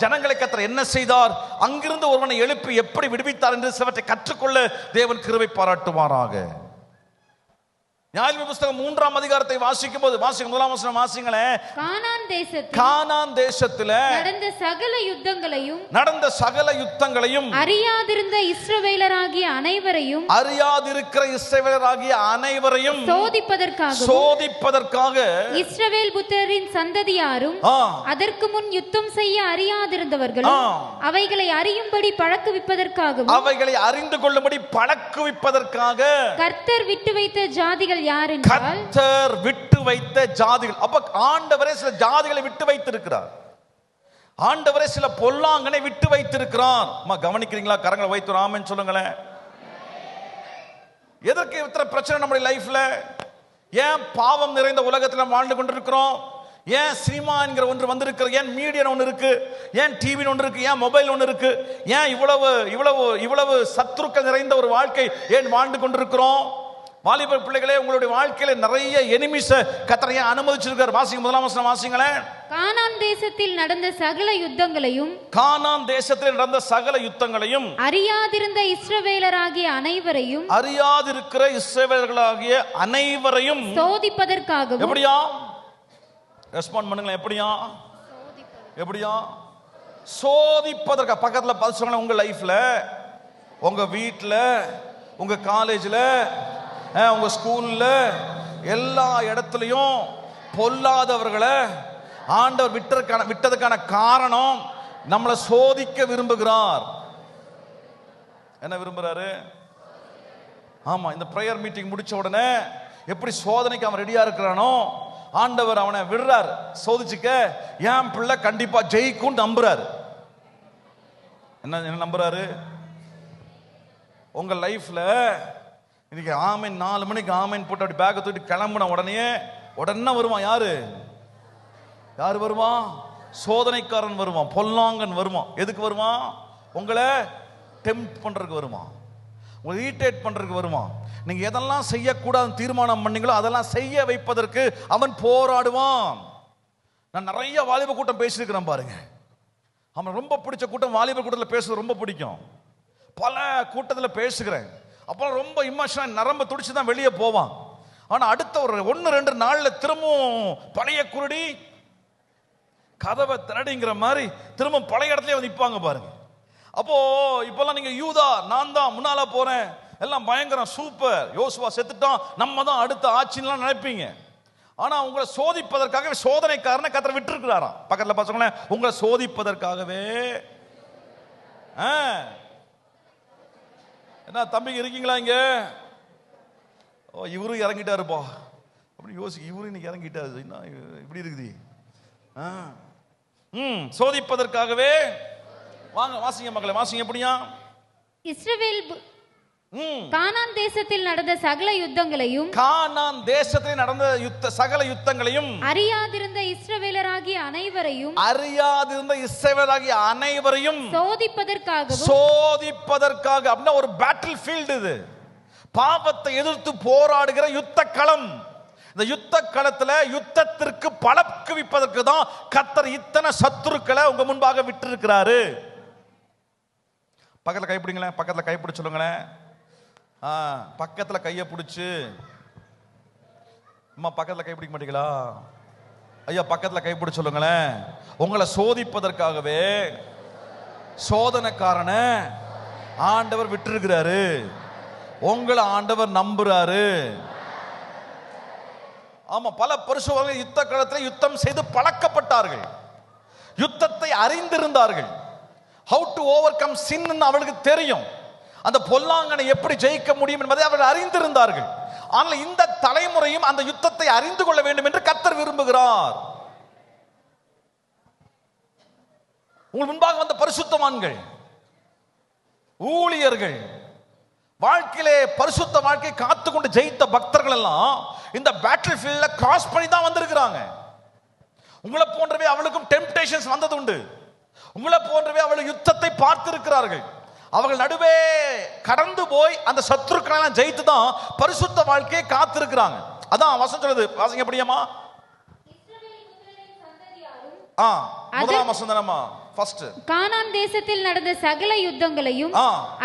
Speaker 2: ஜனங்களை கர்த்தர் என்ன செய்தார், அங்கிருந்து ஒருவனை எழுப்பி எப்படி விடுவித்தார் என்று சிலவற்றை கற்றுக்கொள்ள தேவன் கிருபை பாராட்டுவாராக. நியாயாதிபதி புத்தகம் 3ஆம் அதிகாரத்தை வாசிக்கும் போது முதலாம் வசனம் வாசிங்களேன். கானான் தேசத்தில நடந்த சகல யுத்தங்களையும் அறியாதிருந்த இஸ்ரவேலராகிய அனைவரையும் சோதிப்பதற்காக
Speaker 3: இஸ்ரவேல் புத்திரரின் சந்ததியாரும் அதற்கு முன் யுத்தம் செய்ய அறியாதிருந்தவர்களும் அவைகளை அறியும்படி பழக்குவிப்பதற்காகவும்
Speaker 2: அவைகளை அறிந்து கொள்ளும்படி பழக்குவிப்பதற்காக
Speaker 3: கர்த்தர் விட்டு வைத்த ஜாதிகள்
Speaker 2: கர்த்தர் விட்டு வைத்த ஜாதிகள். அப்ப ஆண்டவரே சில ஜாதிகளை விட்டு வைத்திருக்கிறார், ஆண்டவரே சில பொல்லாங்கனை விட்டு வைத்திருக்கிறார். கவனிக்கிறீங்களா? கரங்களை வைத்து ஆமென் சொல்லுங்களேன். எதற்கு இத்தனை பிரச்சனை நம்முடைய லைஃப்ல? ஏன் பாவம் நிறைந்த உலகத்தில் வாழ்ந்து கொண்டிருக்கிறோம்? ஏன் சினிமா என்கிற ஒன்று வந்திருக்கு? ஏன் மீடியா ஒன்று இருக்கு? ஏன் டிவி ஒன்று இருக்கு? ஏன் மொபைல் ஒன்று இருக்கு? ஏன் இவ்வளவு சத்துருக்கள் நிறைந்த ஒரு வாழ்க்கை ஏன் வாழ்ந்து கொண்டிருக்கிறோம்? வாலிப பிள்ளைகளே, உங்களுடைய வாழ்க்கையில நிறைய எனிமிஸ கர்த்தர் அனுமதிச்சிருக்கார். வாசிங்க, முதலாம் வசனம் வாசிங்களேன்.
Speaker 3: கானான் தேசத்தில் நடந்த சகல யுத்தங்களையும் அறியாதிருந்த இஸ்ரவேலராகிய அனைவரையும் சோதிப்பதற்காகவும்.
Speaker 2: எப்படியா? ரெஸ்பாண்ட் பண்ணுங்களேன். எப்படியா சோதிப்பதற்காக. பக்கத்துல பார்த்து சொல்லுங்க, உங்க லைஃப்ல, உங்க வீட்டுல, உங்க காலேஜ்ல, உங்க ஸ்கூல்ல, எல்லா இடத்துலையும் பொல்லாதவர்களை ஆண்டவர் விட்டதுக்கான காரணம் நம்மளை சோதிக்க விரும்புகிறார். என்ன விரும்புறாரு? ஆமா, இந்த பிரேயர் மீட்டிங் முடிச்ச உடனே எப்படி சோதனைக்கு அவன் ரெடியா இருக்கிறானோ, ஆண்டவர் அவனை விடுறார் சோதிச்சுக்க. என் பிள்ளை கண்டிப்பா ஜெயிக்கும் நம்புறாரு. என்ன நம்புறாரு? உங்க லைஃப்ல இன்னைக்கு ஆமென் 4 மணிக்கு ஆமென் போட்டு அப்படி பேக்கை தூக்கிட்டு கிளம்புன உடனே வருவான். யாரு வருவான்? சோதனைக்காரன் வருவான், பொல்லாங்கன் வருவான். எதுக்கு வருவான்? உங்களை டெம்ப்ட் பண்றதுக்கு வருவான், உங்களை இரிட்டேட் பண்றதுக்கு வருவான். நீங்க எதெல்லாம் செய்யக்கூடாதுன்னு தீர்மானம் பண்ணீங்களோ அதெல்லாம் செய்ய வைப்பதற்கு அவன் போராடுவான். நான் நிறைய வாலிப கூட்டம் பேசியிருக்கிறேன் பாருங்க. அவன் ரொம்ப பிடிச்ச கூட்டம் வாலிப கூட்டத்தில் பேசுறது ரொம்ப பிடிக்கும். பல கூட்டத்தில் பேசுகிறேன். அப்போ ரொம்ப இமோஷனாக நரம்பு துடிச்சு தான் வெளியே போவான். ஆனால் அடுத்த ஒரு 1-2 நாளில் திரும்பவும் பழைய குருடி கதவை திரடிங்கிற மாதிரி திரும்ப பழைய இடத்துல வந்து நிற்பாங்க பாருங்க. அப்போ இப்பெல்லாம் நீங்க யூதா, நான் தான் முன்னால போறேன், எல்லாம் பயங்கரம், சூப்பர், யோசுவா செத்துட்டான், நம்ம தான் அடுத்த ஆட்சின்லாம் நினைப்பீங்க. ஆனா உங்களை சோதிப்பதற்காக சோதனைக்காரனை கர்த்தர் விட்டு இருக்கிறாராம். பக்கத்துல பசங்களே, உங்களை சோதிப்பதற்காகவே. என்ன தம்பிங்க இருக்கீங்களா இங்க? இவரும் இறங்கிட்டாருப்பா அப்படின்னு யோசிக்க. இவரும் இன்னைக்கு இறங்கிட்டாரு, என்ன இப்படி இருக்குது? சோதிப்பதற்காகவே. வாங்க வாசிங்க மக்களை, வாசிங்க. எப்படியா?
Speaker 3: இஸ்ரவேல் கானான் தேசத்தில் நடந்த சகல யுத்தங்களையும்
Speaker 2: சகல யுத்தங்களையும்
Speaker 3: அறியாதிருந்த இஸ்ரவேலராகிய அனைவரையும்
Speaker 2: சோதிப்பதற்காக. அப்படின்னா ஒரு பேட்டில் ஃபீல்டு இது. பாவத்தை எதிர்த்து போராடுகிற யுத்த களம். இந்த யுத்த களத்துல யுத்தத்திற்கு பழக்குவிப்பதற்கு தான் கர்த்தர் இத்தனை சத்துருக்களை உங்க முன்பாக விட்டு இருக்கிறாரு. பக்கத்துல கைப்பிடிங்களேன், பக்கத்துல கைப்பிடி சொல்லுங்களேன். பக்கத்துல கையை பிடிச்சு, அம்மா பக்கத்துல கை பிடிக்க மாட்டீங்களா? ஐயா பக்கத்துல கைப்பிடி சொல்லுங்களேன். உங்களை சோதிப்பதற்காகவே சோதனைக்காரனை ஆண்டவர் விட்டு இருக்கிறாரு. உங்களை ஆண்டவர் நம்புறாரு. ஆமா, பல பரிசுத்தவான்கள் யுத்த களத்தில் யுத்தம் செய்து பழக்கப்பட்டார்கள், யுத்தத்தை அறிந்திருந்தார்கள். how to overcome sin அவளுக்கு தெரியும், அந்த பொல்லாங்கனை எப்படி ஜெயிக்க முடியும் என்பதை அவர்கள் அறிந்திருந்தார்கள். ஆனால் இந்த தலைமுறையும் அந்த யுத்தத்தை அறிந்து கொள்ள வேண்டும் என்று கர்த்தர் விரும்புகிறார். உங்கள் முன்பாக வந்த பரிசுத்தவான்கள், ஊழியர்கள், வாழ்க்கையிலே பரிசுத்த வாழ்க்கை காத்து கொண்டு ஜெயித்த பக்தர்கள் எல்லாம் இந்த பேட்டில் ஃபீல்ட்ல கிராஸ் பண்ணி தான் வந்திருக்கிறாங்க. உங்களை போன்றவே அவளுக்கும் டெம்ப்டேஷன்ஸ் வந்தது உண்டு. உங்களை போன்றவே அவள் யுத்தத்தை பார்த்திருக்கிறார்கள். அவர்கள் நடுவே கடந்து போய் அந்த சத்துருக்களை ஜெயித்து தான் பரிசுத்த வாழ்க்கையை காத்திருக்கிறாங்க. அதான் வசனம் சொல்லுது, வாசிங்க எப்படியம்மா? முதலாம் வசனமா ஃபர்ஸ்ட்.
Speaker 3: கானான் தேசத்தில் நடந்த சகல யுத்தங்களையும்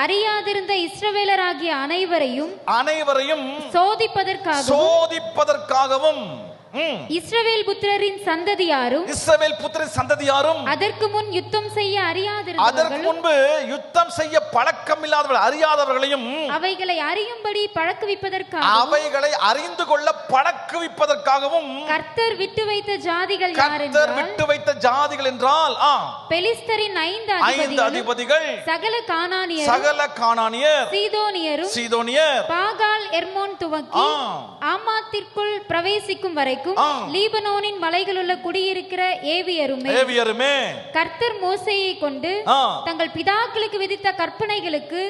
Speaker 3: அறியாதிருந்த இஸ்ரவேலராகிய அனைவரையும் சோதிப்பதற்காகவும் இஸ்ரவேல் புத்திரரின் சந்ததியாரும் அதற்கு முன் யுத்தம் செய்ய
Speaker 2: பழக்கம் இல்லாதவர்கள், அறியாதவர்களையும்
Speaker 3: அவைகளை அறியும்படி
Speaker 2: அவைகளை அறிந்து கொள்ள பழக்குவிப்பதற்காகவும்
Speaker 3: கர்த்தர் விட்டு வைத்த
Speaker 2: ஜாதிகள் என்றால்
Speaker 3: பெலிஸ்தரின் 5 அதிபதிகள், சகல கானானியர், சீதோனியர், பாகால் எர்மோன் துவக்கி ஆமாத்திற்குள் பிரவேசிக்கும் வரைக்கும் லீபனோனின் மலைகளுள்ள குடியிருக்கிற ஏவியருமே கர்த்தர் மோசேயை கொண்டு தங்கள் பிதாக்களுக்கு விதித்த கற்பனைகளுக்கு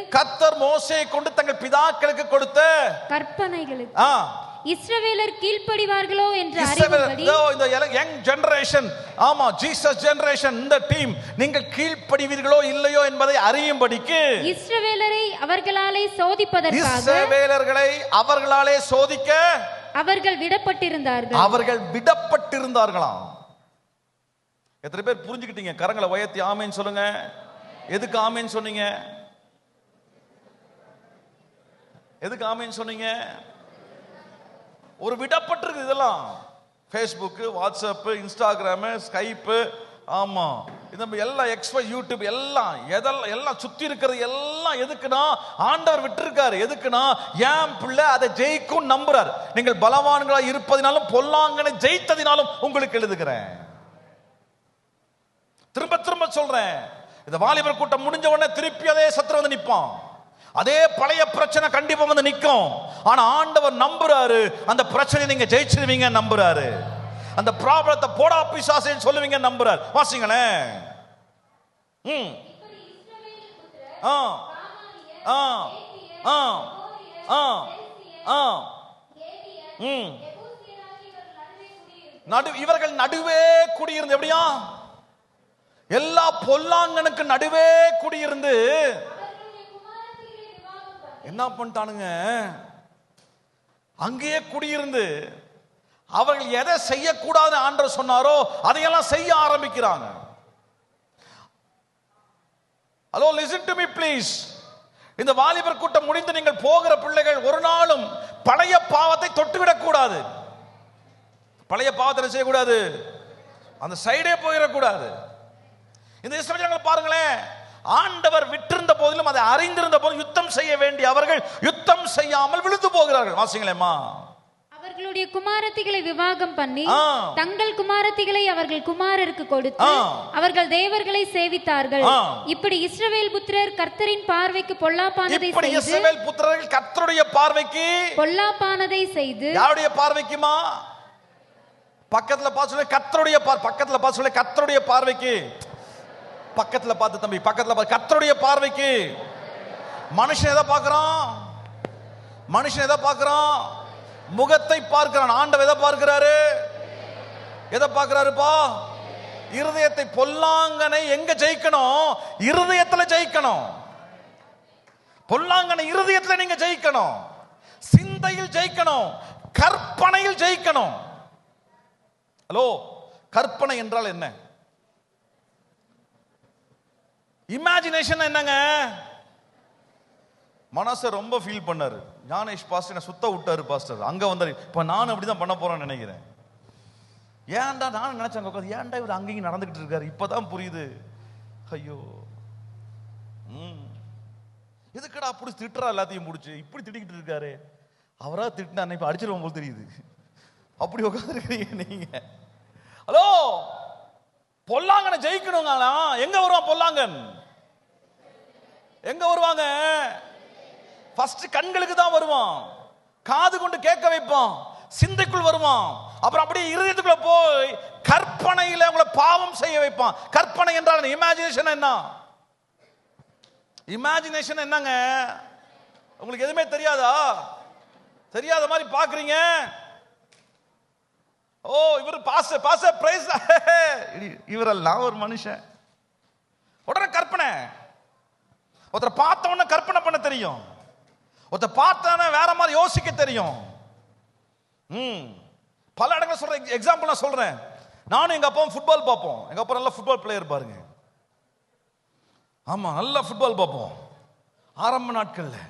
Speaker 2: கொடுத்த
Speaker 3: கற்பனைகளுக்கு இஸ்ரவேலர் கீழ்ப்படிவார்களோ என்று அறியும்படி,
Speaker 2: இந்த யங் ஜெனரேஷன், ஆமா ஜீசஸ் ஜெனரேஷன், இந்த டீம் நீங்கள் கீழ்ப்படிவீர்களோ இல்லையோ என்பதை அறியும்படிக்கு
Speaker 3: இஸ்ரவேலரை அவர்களாலே
Speaker 2: சோதிக்க
Speaker 3: அவர்கள்
Speaker 2: விடப்பட்டிருந்தார்களாம். எத்தனை பேர் புரிஞ்சுக்கிட்டீங்க? கரங்களை உயர்த்தி ஆமேன்னு சொல்லுங்க. எதுக்கு ஆமேன்னு சொன்னீங்க? எதுக்கு ஆமேன்னு சொன்னீங்க? ஒரு விடப்பட்டிருக்கு. இதெல்லாம் ஃபேஸ்புக்கு, வாட்ஸ்அப்பு, இன்ஸ்டாகிராமு, ஸ்கைப்பு, ஆமா இந்த எல்லாம் எக்ஸ்பை, யூடியூப் எல்லாம் சுத்தி இருக்கிறது எல்லாம் எதுக்குன்னா ஆண்டவர் விட்டுருக்காரு. எதுக்குன்னா ஏன் பிள்ளை அதை ஜெயிக்கும் நம்புறார். நீங்கள் பலவான்களா இருப்பதினாலும் பொல்லாங்கனை ஜெயித்ததினாலும் உங்களுக்கு எழுதுகிறேன். திரும்ப திரும்ப சொல்றேன், இந்த வாலிபர் கூட்டம் முடிஞ்ச உடனே திருப்பி அதே சத்துரு வந்து நிற்பான். அதே பழைய பிரச்சனை கண்டிப்பா வந்து நிற்கும். ஆனா ஆண்டவர் நம்புறாரு, அந்த பிரச்சனையை நீங்க ஜெயிச்சிருவீங்க நம்புறாரு. அந்த ப்ராப்ளத்தை போடா பிசாசேன்னு சொல்லுவீங்க நம்புறாரு. வாசிங்களேன். இவர்கள் நடுவே குடியிருந்து, எப்படியா எல்லா பொல்லாங்கனுக்கு நடுவே குடியிருந்து என்ன பண்ணிட்டானுங்க? அங்கேயே குடியிருந்து அவர்கள் எதை செய்யக்கூடாது ஆண்டவர் சொன்னாரோ அதையெல்லாம் செய்ய ஆரம்பிக்கிறாங்க. Hello, listen to me please. இந்த வாலிபர் கூட்டம் முடிந்து நீங்கள் போகிற பிள்ளைகள் ஒரு நாளும் பழைய பாவத்தை தொட்டுவிடக் கூடாது. பழைய பாவத்தை செய்யக்கூடாது, அந்த சைடே போயிடக்கூடாது. இந்த இஸ்ரவேலர்கள் பாருங்களேன், ஆண்டவர் விட்டிருந்த போதிலும் அதை அறிந்திருந்த போதும் யுத்தம் செய்ய வேண்டிய அவர்கள் யுத்தம் செய்யாமல் விழுந்து போகிறார்கள். வாசிங்களேம்மா.
Speaker 3: அவர்களுடைய குமாரத்திகளை விவாகம் பண்ணி தங்கள் குமாரத்திகளை அவர்கள் குமாரருக்கு கொடுத்து அவர்கள் தேவர்களை சேவித்தார்கள். இப்படி இஸ்ரவேல் புத்திரர் கர்த்தரின் பார்வைக்கு பொல்லாப்பானதை செய்து,
Speaker 2: இஸ்ரவேல் புத்திரர்கள் கர்த்தருடைய பார்வைக்கு பொல்லாப்பானதை
Speaker 3: செய்து,
Speaker 2: யாருடைய பார்வைக்குமா? பக்கத்துல பார்த்து சொல்லு, கர்த்தருடைய பக்கத்துல பார்த்து சொல்லு, கர்த்தருடைய பார்வைக்கு. பக்கத்துல பார்த்து தம்பி, பக்கத்துல பார்த்து, கர்த்தருடைய பார்வைக்கு. மனுஷன் எதை பார்க்கிறான்? மனுஷன் எதை பார்க்கிறான்? முகத்தை பார்க்கிறான். ஆண்டவர் எதை பார்க்கிறாரு? எதை பார்க்கிறாருப்பா? இருதயத்தை. பொல்லாங்கனை எங்க ஜெயிக்கணும்? இருதயத்துல ஜெயிக்கணும். பொல்லாங்கனை இருதயத்துல நீங்க ஜெயிக்கணும், சிந்தையில் ஜெயிக்கணும், கற்பனையில் ஜெயிக்கணும். ஹலோ, கற்பனை என்றால் என்ன? இமேஜினேஷன் என்னங்க? மனசை ரொம்ப ஃபீல் பண்ணாரு ஞானேஷ் பாஸ்டர், என்ன சுத்த விட்டாரு பாஸ்டர், அங்க வந்தாரு. இப்ப நானும் அப்படிதான் பண்ண போறேன்னு நினைக்கிறேன். ஏன்டா நானும் நினைச்சேன் உட்காந்து, ஏன்டா இவர் அங்கேயும் நடந்துகிட்டு இருக்காரு, இப்பதான் புரியுது. ஐயோ, எதுக்கடா அப்படி திட்டுறா எல்லாத்தையும் முடிச்சு இப்படி திட்டிக்கிட்டு இருக்காரு. அவரா திட்டினா இப்ப அடிச்சிருவோம் போல் தெரியுது.
Speaker 1: அப்படி உட்கார்ந்திருக்கீங்க நீங்க. ஹலோ, பொல்லாங்கனை ஜெயிக்கணுங்களா? எங்க வருவான் பொல்லாங்கன்? எங்க வருவாங்க? ஃபர்ஸ்ட் கண்களுக்கு தான் வருவான், காது கொண்டு கேட்க வைப்பான், சிந்தைக்குள் வருவான், அப்புறம் அப்படியே இருதயத்துக்குள்ள போய் கற்பனையில உங்களை பாவம் செய்ய வைப்பான். கற்பனை என்றால் இமேஜினேஷன் என்ன? இமேஜினேஷன் என்னங்க? உங்களுக்கு எதுவுமே தெரியாதா? தெரியாத மாதிரி பாக்குறீங்க. ஓ, இவர் பாஸ்டர் பாஸ்டர் பிரைஸ், இவரெல்லாம் ஒரு மனுஷன். உடனே கற்பனை. ஒருத்தர் பார்த்த உடனே கற்பனை பண்ண தெரியும், ஒருத்தர் பார்த்தானே வேற மாதிரி யோசிக்க தெரியும். பல இடங்கள் சொல்றேன், எக்ஸாம்பிள் நான் சொல்றேன். நானும் எங்க அப்பாவும் ஃபுட்பால் பார்ப்போம். எங்க அப்பா நல்ல ஃபுட்பால் பிளேயர் பாருங்க. ஆமா, நல்ல ஃபுட்பால் பார்ப்போம். ஆரம்ப நாட்கள்ல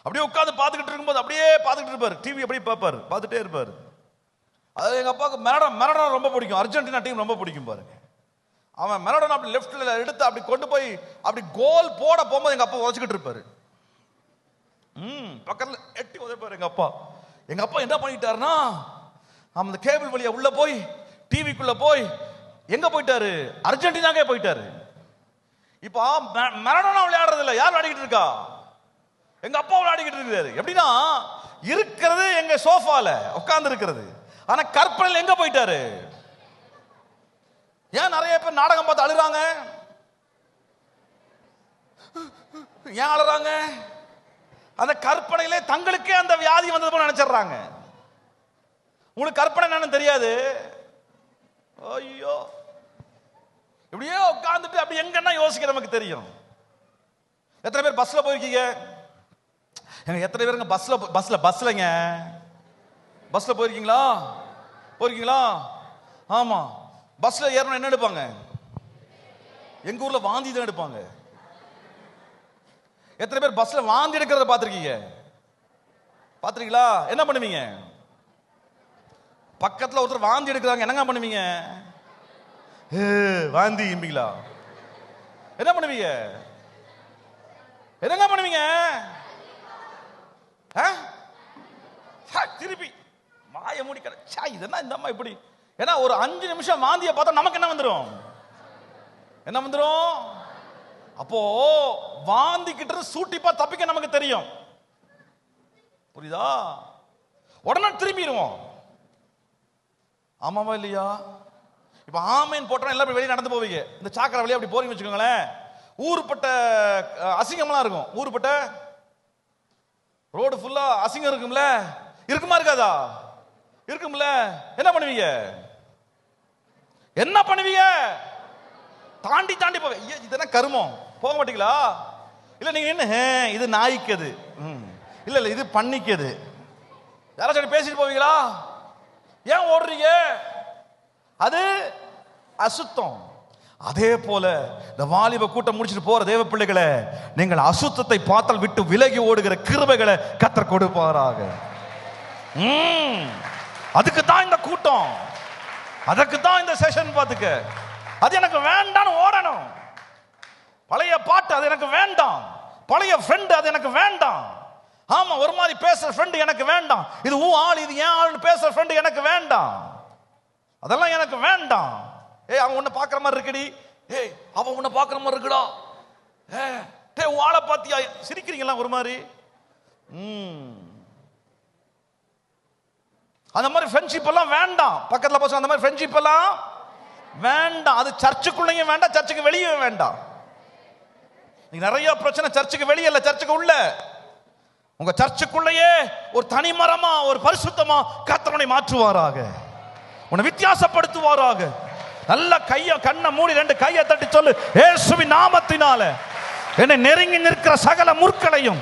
Speaker 1: அப்படியே உட்காந்து பார்த்துக்கிட்டு இருக்கும்போது அப்படியே பார்த்துக்கிட்டு இருப்பாரு, டிவி அப்படியே பார்ப்பாரு, பார்த்துட்டே இருப்பாரு. அது எங்க அப்பாவுக்கு மெரடோனா ரொம்ப பிடிக்கும், அர்ஜென்டினா டீம் ரொம்ப பிடிக்கும் பாருங்க. அவன் மெரடோனா அப்படி லெஃப்ட்ல எடுத்து அப்படி கொண்டு போய் அப்படி கோல் போட போகும்போது எங்க அப்பா உதச்சிக்கிட்டு இருப்பாரு. பக்கத்துல எட்டி உதைப்பாரு எங்க அப்பா. எங்க அப்பா என்ன பண்ணிட்டாருன்னா, அந்த கேபிள் வழியா உள்ள போய் டிவிக்குள்ள போய் எங்க போயிட்டாரு? அர்ஜென்டினாக்கே போயிட்டாரு. இப்போ மெரடோனா விளையாடுறது இல்ல, யார் விளையாடிக்கிட்டு இருக்கா? எங்க அப்பா விளையாடிக்கிட்டு இருக்காரு. எப்படின்னா, இருக்கிறது எங்க சோஃபால உட்கார்ந்து இருக்கிறது, ஆனா கற்பனையில் எங்க போயிட்டாரு? ஏன் நிறைய பேர் நாடகம் பார்த்து அழுறாங்க? ஏன் அழுறாங்க? அந்த கற்பனையிலே தங்களுக்கே அந்த வியாதி வந்தது போல நினைச்சிடுறாங்க. உங்களுக்கு கற்பனை என்னன்னு தெரியாது. ஐயோ, இப்படியே உட்கார்ந்துட்டு அப்படி எங்கன்னா யோசிக்க நமக்கு தெரியும். எத்தனை பேர் பஸ்ல போயிருக்கீங்க? எத்தனை பேருங்க பஸ்லங்க பஸ்ல போயிருக்கீங்களா? போயிருக்கீங்களா? ஆமா, பஸ்ல ஏறணும் என்ன எடுப்பாங்க? எங்க ஊர்ல வாந்தி தான் எடுப்பாங்க. எத்தனை பேர் பஸ்ல வாந்தி எடுக்கிறத பாத்திருக்கீங்க? பாத்திருக்கீங்களா? என்ன பண்ணுவீங்க? பக்கத்துல ஒருத்தர் வாந்தி எடுக்கிறாங்க, என்னங்க பண்ணுவீங்க? வாந்தி என்பீங்களா? என்ன பண்ணுவீங்க? என்னங்க பண்ணுவீங்க? திருப்பி மாய மூடி கடை, இதெல்லாம் இந்த அம்மா இப்படி. ஏன்னா ஒரு 5 நிமிஷம் வாந்தியை பார்த்தா நமக்கு என்ன வந்துடும்? என்ன வந்துடும்? அப்போ வாந்தி கிட்ட சூட்டிப்பா தப்பிக்க நமக்கு தெரியும். புரியுதா? உடனே திரும்பிடுவோம். ஆமாவா இல்லையா? இப்ப ஆமேன் போட்டா எல்லாரும் வெளியே நடந்து போவீங்க. இந்த சாக்கடை வழியா அப்படி போறீங்கன்னு வச்சுக்கோங்களேன், ஊருப்பட்ட அசிங்கம்லாம் இருக்கும். ஊருப்பட்ட ரோடு ஃபுல்லா அசிங்கம் இருக்கும்ல, இருக்குமா இருக்காதா? இருக்கும்ல. என்ன பண்ணுவீங்க? என்ன பண்ணுவீங்க? தாண்டி தாண்டி போக. இதெல்லாம் கருமம், போக மாட்டீங்களா? இல்ல நீங்க என்ன, இது நாய்க்குது, இல்ல இல்ல இது பண்ணிக்குது, யாராச்சும் பேசிட்டு போவீங்களா? ஏன் ஓடுறீங்க? அது அசுத்தம். அதே போல இந்த வாலிப கூட்டம் முடிச்சுட்டு போற தேவ பிள்ளைகளை, நீங்கள் அசுத்தத்தை பார்த்தால் விட்டு விலகி ஓடுகிற கிருபைகளை கர்த்தர் கொடுப்பாராக. அதுக்கு தான் இந்த கூட்டம், அதுக்கு தான் இந்த செஷன். பாத்துக்க, அது எனக்கு வேண்டாம், ஓடணும். பழைய பாட்டு அது எனக்கு வேண்டாம், பழைய ஃப்ரெண்ட் அது எனக்கு வேண்டாம். ஆமா, ஒரு மாதிரி பேசுற ஃப்ரெண்ட் எனக்கு வேண்டாம். இது ஆள், இது ஏன் ஆள்னு பேசுற ஃப்ரெண்ட் எனக்கு வேண்டாம். அதெல்லாம் எனக்கு வேண்டாம். ஏய், அவன் உன்னை பாக்குற மாதிரி இருக்குடி, ஏய் அவன் உன்னை பாக்குற மாதிரி இருக்குடா, உன் ஆளை பாத்தியா? சிரிக்கிறீங்களா ஒரு மாதிரி? அந்த மாதிரி ஃப்ரெண்ட்ஷிப் எல்லாம் வேண்டாம். பக்கத்துல போச்சு அந்த மாதிரி ஃப்ரெண்ட்ஷிப் எல்லாம் வேண்டாம். அது சர்ச்சுக்குள்ளேயும் வேண்டாம், சர்ச்சுக்கு வெளியே வேண்டாம். நிறைய பிரச்சனை சர்ச்சுக்கு வெளியே இல்ல, சர்ச்சுக்கு உள்ள. உங்க சர்ச்சுக்குள்ளேயே ஒரு தனி மரமா, ஒரு பரிசுத்தமா கர்த்தர் மாற்றுவாராக, உன்னை வித்தியாசப்படுத்துவாராக. நல்ல கைய கண்ணை மூடி 2 கையை தட்டி சொல்லு, இயேசுவின் நாமத்தினால என்னை நெருங்கி நிற்கிற சகல முற்களையும்,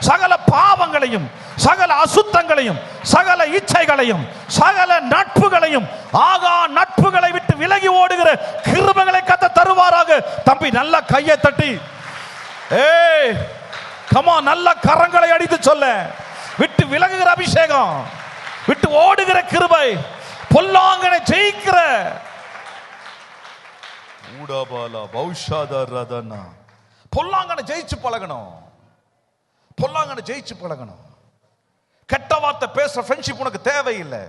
Speaker 1: சகல பாவங்களையும், சகல அசுத்தங்களையும், சகல இச்சைகளையும், சகல நட்புகளையும், ஆகா நட்புகளை விட்டு விலகி ஓடுகிற கிருபைகளை கர்த்தர் தருவாராக. தம்பி நல்ல கையை தட்டி, ஏய் கமா, நல்ல கரங்களை அடித்து சொல்ல, விட்டு விலகுகிற அபிஷேகம், விட்டு ஓடுகிற கிருபை, பொல்லாங்கனை ஜெயிக்கிற பொல்லாங்கனை ஜெயிச்சு பழகணும். பொல்லாங்கனை ஜெயிச்சு பழகணும். கெட்ட வார்த்தை பேசுற ஃப்ரெண்ட்ஷிப் உனக்கு தேவையில்லை.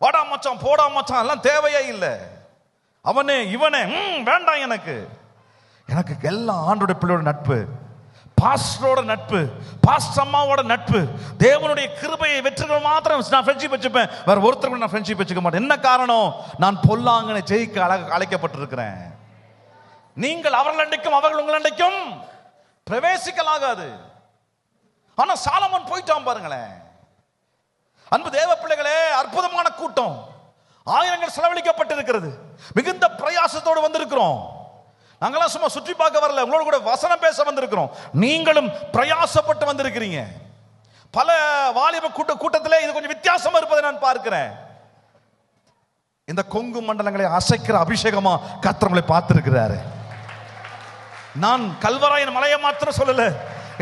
Speaker 2: வாடா மச்சான் போடா மச்சான் எல்லாம் தேவையே இல்லை. அவனே இவனே வேண்டாம். எனக்கு எல்லாம் ஆண்டோட பிள்ளையோட நட்பு, பாஸ்டரோட நட்பு, பாஸ்டர் அம்மாவோட நட்பு, தேவனுடைய கிருபையை வெற்றிகள் மாத்திரம் நான் ஃப்ரெண்ட்ஷிப் வச்சுப்பேன். வேற ஒருத்தருக்கு நான் ஃப்ரெண்ட்ஷிப் வச்சுக்க மாட்டேன். என்ன காரணம்? நான் பொல்லாங்கனை ஜெயிக்க அழைக்கப்பட்டிருக்கிறேன். நீங்கள் அவர்கள் அண்டைக்கும் அவர்கள் உங்கள் அண்டைக்கும் பிரவேசிக்கலாகாது. ஆனா சாலமோன் போயிட்டான் பாருங்களேன். அன்பு தேவ பிள்ளைகளே, அற்புதமான கூட்டம், ஆயிரங்கள் செலவழிக்கப்பட்டிருக்கிறது, மிகுந்த பிரயாசத்தோடு வந்திருக்கிறோம். நாங்களாம் சும்மா சுற்றி பார்க்க வரல, உங்களோட கூட வசனம் பேச வந்திருக்கிறோம். நீங்களும் பிரயாசப்பட்டு வந்திருக்கிறீங்க. பல வாலிப கூட்டத்திலே இது கொஞ்சம் வித்தியாசமா இருப்பதை நான் பார்க்கிறேன். இந்த கொங்கு மண்டலங்களை அசைக்கிற அபிஷேகமா கர்த்தர் பார்த்திருக்கிறாரு. நான் கல்வராயன் மலையை மாத்திரம் சொல்லல,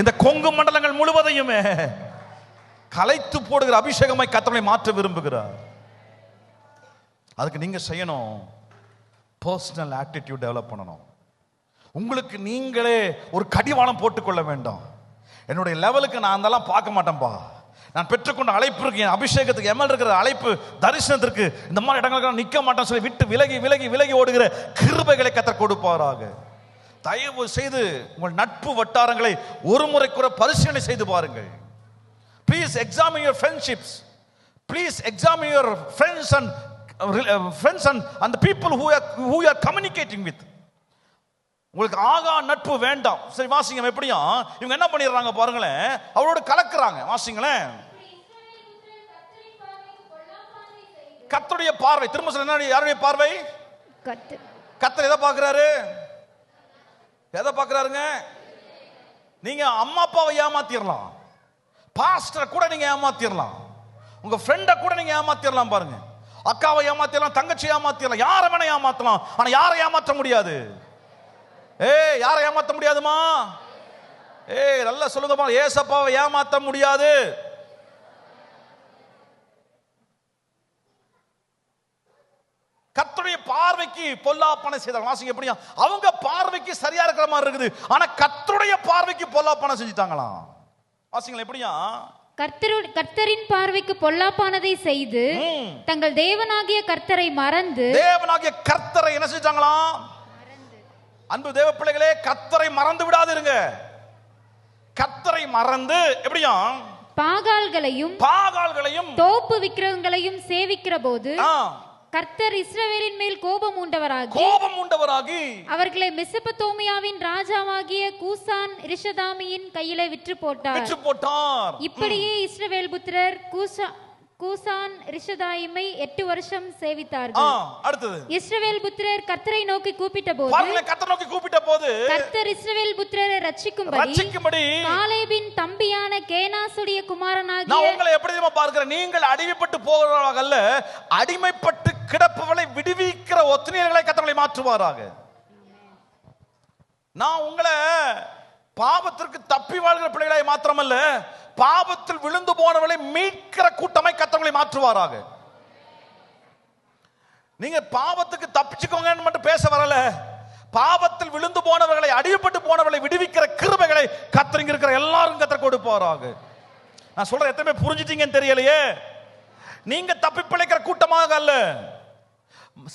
Speaker 2: இந்த கொங்கு மண்டலங்கள் முழுவதையுமே கலைத்து போடுகிற அபிஷேகமாய் கர்த்தர் மாற்ற விரும்புகிறார். அதுக்கு நீங்க செய்யணும், பர்சனல் ஆட்டிடியூட் டெவலப் பண்ணணும். உங்களுக்கு நீங்களே ஒரு கடிவாளம் போட்டுக்கொள்ள வேண்டும். என்னுடைய லெவலுக்கு நான் அதெல்லாம் பார்க்க மாட்டேன்பா, நான் பெற்றுக்கொண்ட அழைப்பு இருக்கு, என் அபிஷேகத்துக்கு எம்எல் இருக்கிற அழைப்பு, தரிசனத்திற்கு இந்த மாதிரி இடங்களுக்கு நிற்க மாட்டேன் சொல்லி விட்டு விலகி விலகி விலகி ஓடுகிற கிருபைகளை கர்த்தர் கொடுப்பாராக. தயவு செய்து உங்கள் நட்பு வட்டாரங்களை ஒரு முறை கூட பரிசீலனை செய்து பாருங்கள். Please examine your friendships. Please examine your friends and people who you are communicating with. உங்களுக்கு ஆகா நட்பு வேண்டாம். சரி வாசிங்க, எப்படியா இவங்க என்ன பண்ணிடுறாங்க பாருங்களேன், அவரோட கலக்குறாங்க. வாசிங்களேன், கர்த்தருடைய பார்வை, திரும்ப சொல்ல, யாருடைய பார்வை? கர்த்தர் எதை பார்க்கிறாரு? எதை பார்க்கிறாருங்க? நீங்க அம்மா அப்பாவை ஏமாத்திரலாம், பாஸ்டரை கூட நீங்க ஏமாத்திரலாம், உங்க ஃப்ரெண்டை கூட நீங்க ஏமாத்திரலாம். பாருங்க, அக்காவை ஏமாத்திரலாம், தங்கச்சி ஏமாத்திரலாம், யாரை வேணா ஏமாத்தலாம். ஆனா யாரை ஏமாற்ற முடியாது? யாரை ஏமாத்த முடியாதுமா? நல்லா சொல்லுங்கப்பா, ஏசப்பாவை ஏமாத்த முடியாது. கர்த்தருடைய பார்வைக்கு பொல்லாப்பனை செய்தாங்க. வாசிங்க, எப்படியா அவங்க பார்வைக்கு சரியா இருக்கிற மாதிரி இருக்குது, ஆனா கர்த்தருடைய பார்வைக்கு பொல்லாப்பனை செஞ்சுட்டாங்களாம். வாசிங்களா, எப்படியா
Speaker 3: கர்த்தரின் பார்வைக்கு பொல்லாப்பானதை செய்து தங்கள் தேவனாகிய கர்த்தரை மறந்து,
Speaker 2: தேவனாகிய கர்த்தரை என்ன செஞ்சாங்களாம்? அன்பு தேவ பிள்ளைகளே, கர்த்தரை மறந்து விடாதிருங்க. கர்த்தரை மறந்து எப்படியா பாகால்களையும்
Speaker 3: தோப்பு விக்கிரகங்களையும் சேவிக்கிற போது கர்த்தர் இஸ்ரவேலின் மேல் கோபம் உண்டவராகி அவர்களை மெசொப்பொத்தாமியாவின் ராஜாவாகிய கூசான் ரிஷதாமியின் கையிலே விற்று போட்டார். இப்படியே இஸ்ரவேல் புத்திரர் கூசான் ரிஷதாயிமை 8 வருஷம் சேவித்தார்கள்.
Speaker 2: அடுத்தது,
Speaker 3: இஸ்ரவேல் புத்திரர் கர்த்தரை நோக்கி கூப்பிட்ட போது கர்த்தர் இஸ்ரவேல் புத்திரரை ரட்சிக்கும்படி காலேபின் தம்பியான கேனாசுடைய குமாரனாகிய,
Speaker 2: நான் உங்களை எப்படி பார்க்கிறேன், நீங்கள் அடிமைப்பட்டு போகிறவர்கள் அல்ல, அடிமைப்பட்டு கிடப்பவர்களை விடுவிக்கிற ஒத்துணையர்களை கர்த்தர் மாற்றுவாராக. நான் உங்களை பாவத்திற்கு தப்பி வாழ்கிற பிள்ளைகளை மாத்திரமல்ல, பாவத்தில் விழுந்து போனவர்களை மீட்கிற கூட்டமாய் கர்த்தர் மாற்றுவாராக. நீங்க பாவத்துக்கு தப்பிச்சுக்கோங்க மட்டும் பேச வரல, பாவத்தில் விழுந்து போனவர்களை, அடிமைப்பட்டு போனவர்களை விடுவிக்கிற கிருபைகளை கர்த்தர் இருக்கிற எல்லாரும் கர்த்தர் கொடுப்பாராக. நான் சொல்ற எத்தனை புரிஞ்சிட்டீங்கன்னு தெரியலையே. நீங்க தப்பி பிழைக்கிற கூட்டமாக அல்ல,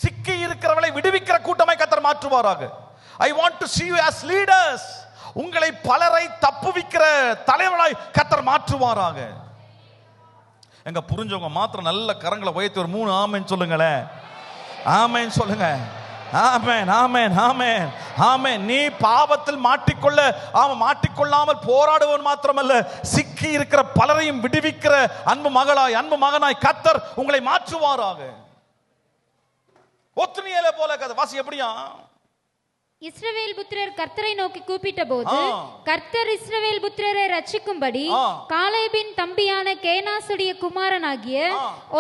Speaker 2: சிக்கி இருக்கிறவர்களை விடுவிக்கிற கூட்டமாய் கர்த்தர் மாற்றுவாராக. I want to see you as leaders. உங்களை பலரை தப்புவிக்கிற தலைவராய் கர்த்தர் மாற்றுவாராக. எங்க புரிஞ்சவங்க மாத்திரம் நல்ல கரங்களை உயர்த்தி ஒரு 3 ஆமென் சொல்லுங்களேன். ஆமென் சொல்லுங்க. ஆமென் ஆமென் ஆமென் ஆமென். நீ பாவத்தில் மாட்டிக்கொள்ளாமல் போராடுவன் மாத்திரமல்ல, சிக்கி இருக்கிற பலரையும் விடுவிக்கிற அன்பு மகனாய் கர்த்தர் உங்களை மாற்றுவாராக. ஒத்துணியல போல கதை வாசி. எப்படியா
Speaker 3: இஸ்ரவேல் புத்திரர் கர்த்தரை நோக்கி கூப்பிட்ட போது கர்த்தர் இஸ்ரவேல் புத்திரரை ரட்சிக்கும்படி காலேபின் தம்பியான கேனாசுடைய குமாரனாகிய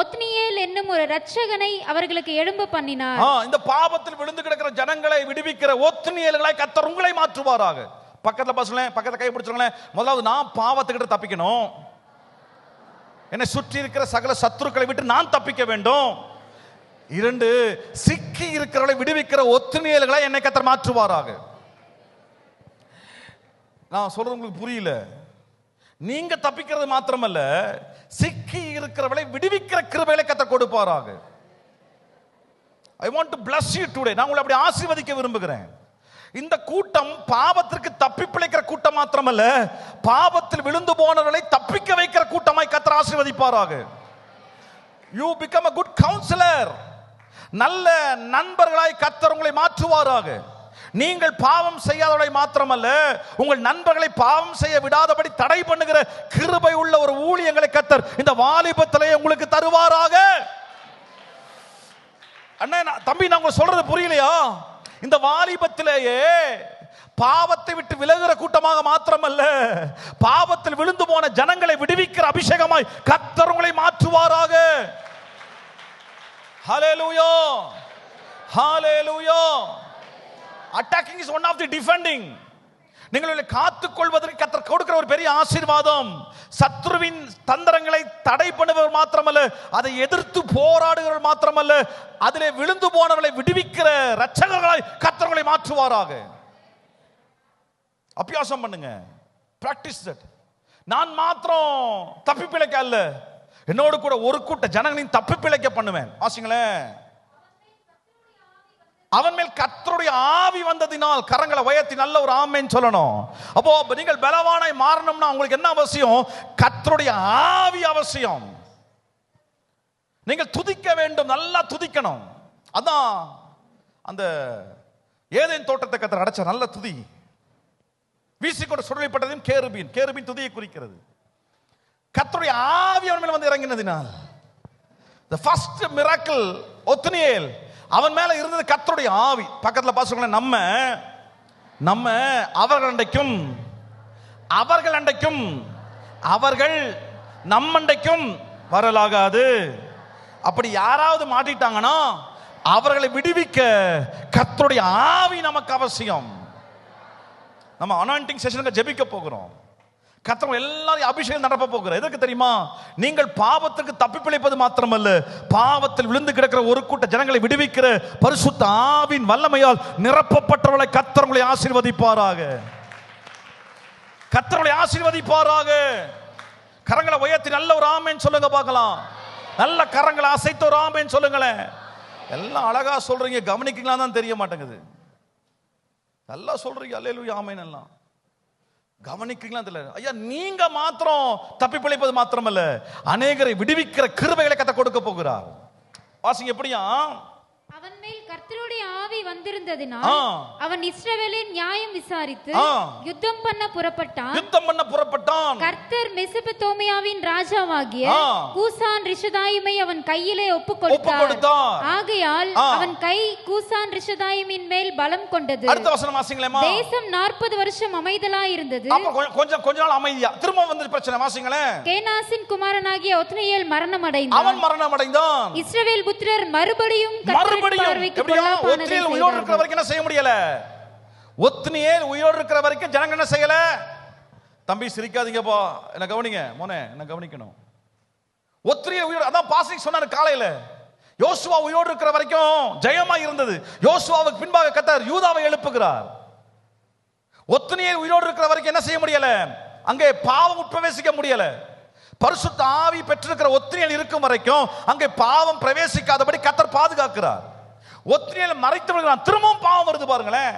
Speaker 3: ஒத்னியேல் என்னும் ஒரு ரட்சகனை அவர்களுக்கு எழும்ப பண்ணினார்.
Speaker 2: இந்த பாவத்தில் விழுந்து கிடக்கிற ஜனங்களை விடுவிக்கிற ஒத்னியேல்களை கர்த்தர் உங்களை மாற்றுவாராக. பக்கத்துல பசங்களேன், பக்கத்துல கை பிடிச்சுங்களேன். முதலாவது நான் பாவத்துக்கிட்ட தப்பிக்கணும், என்னை சுற்றி இருக்கிற சகல சத்துருக்களை விட்டு நான் தப்பிக்க வேண்டும். 2, சிக்கி இருக்கிறவர்களை விடுவிக்கிற ஒத்துணியல்களை என்னை கர்த்தர் மாற்றுவாராக. நான் சொல்றது உங்களுக்கு புரியல. நீங்க தப்பிக்கிறது மாத்திரமல்ல, சிக்கி இருக்கிறவளை விடுவிக்கிற கிருபைகளை கர்த்தர் கொடுப்பாராக. I want to bless you today. நான் உங்களை அப்படி ஆசீர்வதிக்க விரும்புகிறேன். இந்த கூட்டம் பாவத்திற்கு தப்பி பிழைக்கிற கூட்டம் மாத்திரமல்ல, பாவத்தில் விழுந்து போனவர்களை தப்பிக்க வைக்கிற கூட்டமாய் கர்த்தர் ஆசீர்வதிப்பாராக. You become a good counselor. நல்ல நண்பர்களாய் கர்த்தர் உங்களை மாற்றுவாராக. நீங்கள் பாவம் செய்யாதவர்களை மாத்திரமல்ல, உங்கள் நண்பர்களை பாவம் செய்ய விடாதபடி தடை பண்ணுகிற கிருபை உள்ள ஒரு ஊழியங்களை கர்த்தர் இந்த வாலிபத்திலே உங்களுக்கு தருவாராக. அண்ணா தம்பி, நான் உங்களுக்கு சொல்றது புரியலையா? இந்த வாலிபத்திலேயே பாவத்தை விட்டு விலகுற கூட்டமாக மாத்திரமல்ல, பாவத்தில் விழுந்து போன ஜனங்களை விடுவிக்கிற அபிஷேகமாய் கர்த்தர் உங்களை மாற்றுவாராக. ஹல்லேலூயா, ஹல்லேலூயா. Attacking is one of the defending. நீங்கள் காத்துக் கொள்வதற்கு கர்த்தர் கொடுக்கிற ஒரு பெரிய ஆசீர்வாதம். சத்ருவின் தந்திரங்களை தடை பண்ணுபவர் மாத்திரமல்ல, அதை எதிர்த்து போராடுகிறவர் மாத்திரமல்ல, அதிலே விழுந்து போனவர்களை விடுவிக்கிற இரட்சகர்களாய் கர்த்தர் உங்களை மாற்றுவாராக. அபியாசம் பண்ணுங்க, பிராக்டிஸ் தட். நான் மாத்திரம் தப்பி பிழைக்க அல்ல, என்னோடு கூட ஒரு கூட்ட ஜனங்களையும் தப்பி பிழைக்க பண்ணுவேன். வாசிங்களேன். அவன் மேல் கர்த்தருடைய ஆவி வந்ததினால், கரங்களை உயர்த்தி நல்ல ஒரு ஆமென் சொல்லணும். அப்போ நீங்கள் பலவானாய் மாறணும்னா உங்களுக்கு என்ன அவசியம்? கர்த்தருடைய ஆவி அவசியம். நீங்கள் துதிக்க வேண்டும், நல்லா துதிக்கணும். அதான் அந்த ஏதேன் தோட்டத்தை கர்த்தர் அடைச்ச நல்ல துதி. வீசிக்கொண்டு சுடலைப்பட்டதையும் கேருபீன், கேருபீன் துதியை குறிக்கிறது. கர்த்தருடைய ஆவி அவன் மேல் வந்து இறங்கினதினால், the first miracle ஒத்னியேல், அவன் மேல இருந்தது கர்த்தருடைய ஆவி. பக்கத்துல பாசுங்களேன், நம்ம அவர்கள் அண்டைக்கும் அவர்கள் நம்மண்டைக்கும் வரலாகாது. அப்படி யாராவது மாட்டிட்டாங்கன்னா அவர்களை விடுவிக்க கர்த்தருடைய ஆவி நமக்கு அவசியம். நம்ம அனாயிண்டிங் செஷனுக்கு ஜெபிக்க போகிறோம். கர்த்தர் எல்லாரையும் அபிஷேகம் நடப்ப போகிறார். எதற்கு தெரியுமா? நீங்கள் பாவத்துக்கு தப்பி பிழைப்பது மாத்திரமல்ல, பாவத்தில் விழுந்து கிடக்கிற ஒரு கூட்ட ஜனங்களை விடுவிக்கிற பரிசுத்த ஆவியின் வல்லமையால் நிரப்பப்பட்டவர்களை கர்த்தர் உங்களை ஆசீர்வதிப்பாராக. கர்த்தர் உங்களை ஆசீர்வதிப்பாராக. கரங்களை உயர்த்தி நல்ல ஒரு ஆமென் சொல்லுங்க பார்க்கலாம். நல்ல கரங்களை அசைத்த ஒரு ஆமென் சொல்லுங்களேன். எல்லாம் அழகா சொல்றீங்க, கவனிக்கீங்களா தான் தெரிய மாட்டேங்குது. நல்லா சொல்றீங்க, அல்லேலூயா ஆமென். எல்லாம் கவனிக்கிறீங்களா தெரியல. ஐயா, நீங்க மாத்திரம் தப்பி பிழைப்பது மாத்திரமல்ல, அநேகரை விடுவிக்கிற கிருபைகளை கர்த்தர் கொடுக்க போகிறார். வாசிங்க எப்படியா?
Speaker 3: அவன் மேல் கர்த்தருடைய ஆவி வந்திருந்ததினால் அவன் இஸ்ரவேலின் நியாயம் விசாரித்து யுத்தம் பண்ண புறப்பட்டான். கர்த்தர் மெசொப்பொத்தாமியாவின் ராஜாவாகிய கூசான் ரிஷதாயிமை அவன் கையிலே ஒப்புக் கொடுத்தார். ஆகையால் அவன் கை கூசான் ரிஷதாயிமின் மேல் பலம் கொண்டது.
Speaker 2: அடுத்த வசனம் வாசிங்களேமா.
Speaker 3: தேசம் 40 வருஷம் அமைதலாய் இருந்தது.
Speaker 2: கொஞ்ச நாள் அமைதியா, திரும்ப வந்து பிரச்சனை. வாசிங்களேன்.
Speaker 3: கேனாசின் குமாரனாகிய ஒத்னியேல் மரணம் அடைந்தான்.
Speaker 2: அவன் மரணம் அடைந்தான்.
Speaker 3: இஸ்ரவேல் புத்திரர் மறுபடியும்
Speaker 2: ஒத்னியேல் உயிரோடு இருக்கிற வரைக்கும் என்ன செய்ய முடியல? ஒத்னியேல் உயிரோடு இருக்கிற வரைக்கும் ஜனங்க என்ன செய்யல? தம்பி சிரிக்காதீங்கப்பா, என்ன கவனிங்க மோனே, என்ன கவனிக்கணும். ஒத்னியேல் உயிரோடு, அதான் பாஸ்டர் சொன்னாரு காலையில, யோசுவா உயிரோடு இருக்கிற வரைக்கும் ஜெயமா இருந்தது. யோசுவாவுக்கு பின்பாக கர்த்தர் யூதாவை எழுப்புகிறார். ஒத்னியேல் உயிரோடு இருக்கிற வரைக்கும் என்ன செய்ய முடியல? அங்கே பாவம் உட்பிரவேசிக்க முடியல. பரிசுத்த ஆவி பெற்றிருக்கிற ஒத்னியேல் இருக்கும் வரைக்கும் அங்கே பாவம் பிரவேசிக்காதபடி கர்த்தர் பாதுகாக்கிறார். ஒத்னியேல் மறைத்து விடுகிறான், திரும்பவும் பாவம் வருது பாருங்களேன்.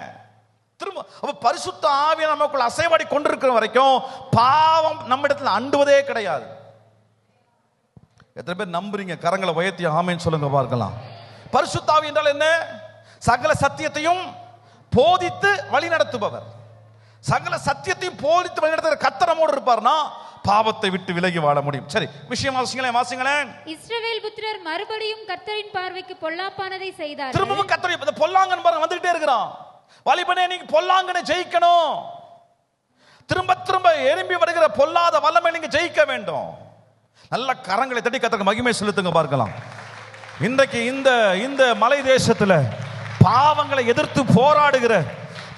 Speaker 2: திரும்ப அப்ப பரிசுத்த ஆவி நமக்குள்ள அசைவாடி கொண்டிருக்கிற வரைக்கும் பாவம் நம்ம இடத்துல அண்டுவதே கிடையாது. எத்தனை பேர் நம்புறீங்க? கரங்களை உயர்த்தி ஆமென் சொல்லுங்க பார்க்கலாம். பரிசுத்த ஆவி என்றால் என்ன? சகல சத்தியத்தையும் போதித்து வழி நடத்துபவர். சகல சத்தியத்தையும் போதித்து வழி நடத்துகிற கர்த்தர் நம்மோடு இருப்பார்னா பாவத்தை விட்டு விலகி வாழ முடியும். சரி, விஷயம் வாசிங்களேன்.
Speaker 3: இஸ்ரவேல் புத்திரர் மறுபடியும் கர்த்தரின் பார்வைக்கு பொல்லாப்பானதை செய்தார்கள்.
Speaker 2: திரும்பவும் கர்த்தர் பொல்லாங்கன் பாருங்க வந்துட்டே இருக்கிறான். வாலிபனே, நீங்க பொல்லாங்கனை ஜெயிக்கணும். திரும்ப திரும்ப எழும்பி வருகிற பொல்லாத வல்லமை நீங்க ஜெயிக்க வேண்டும். நல்ல கரங்களை தட்டி கர்த்தருக்கு மகிமை செலுத்துங்க பார்க்கலாம். இன்றைக்கு இந்த மலை தேசத்துல பாவங்களை எதிர்த்து போராடுகிற,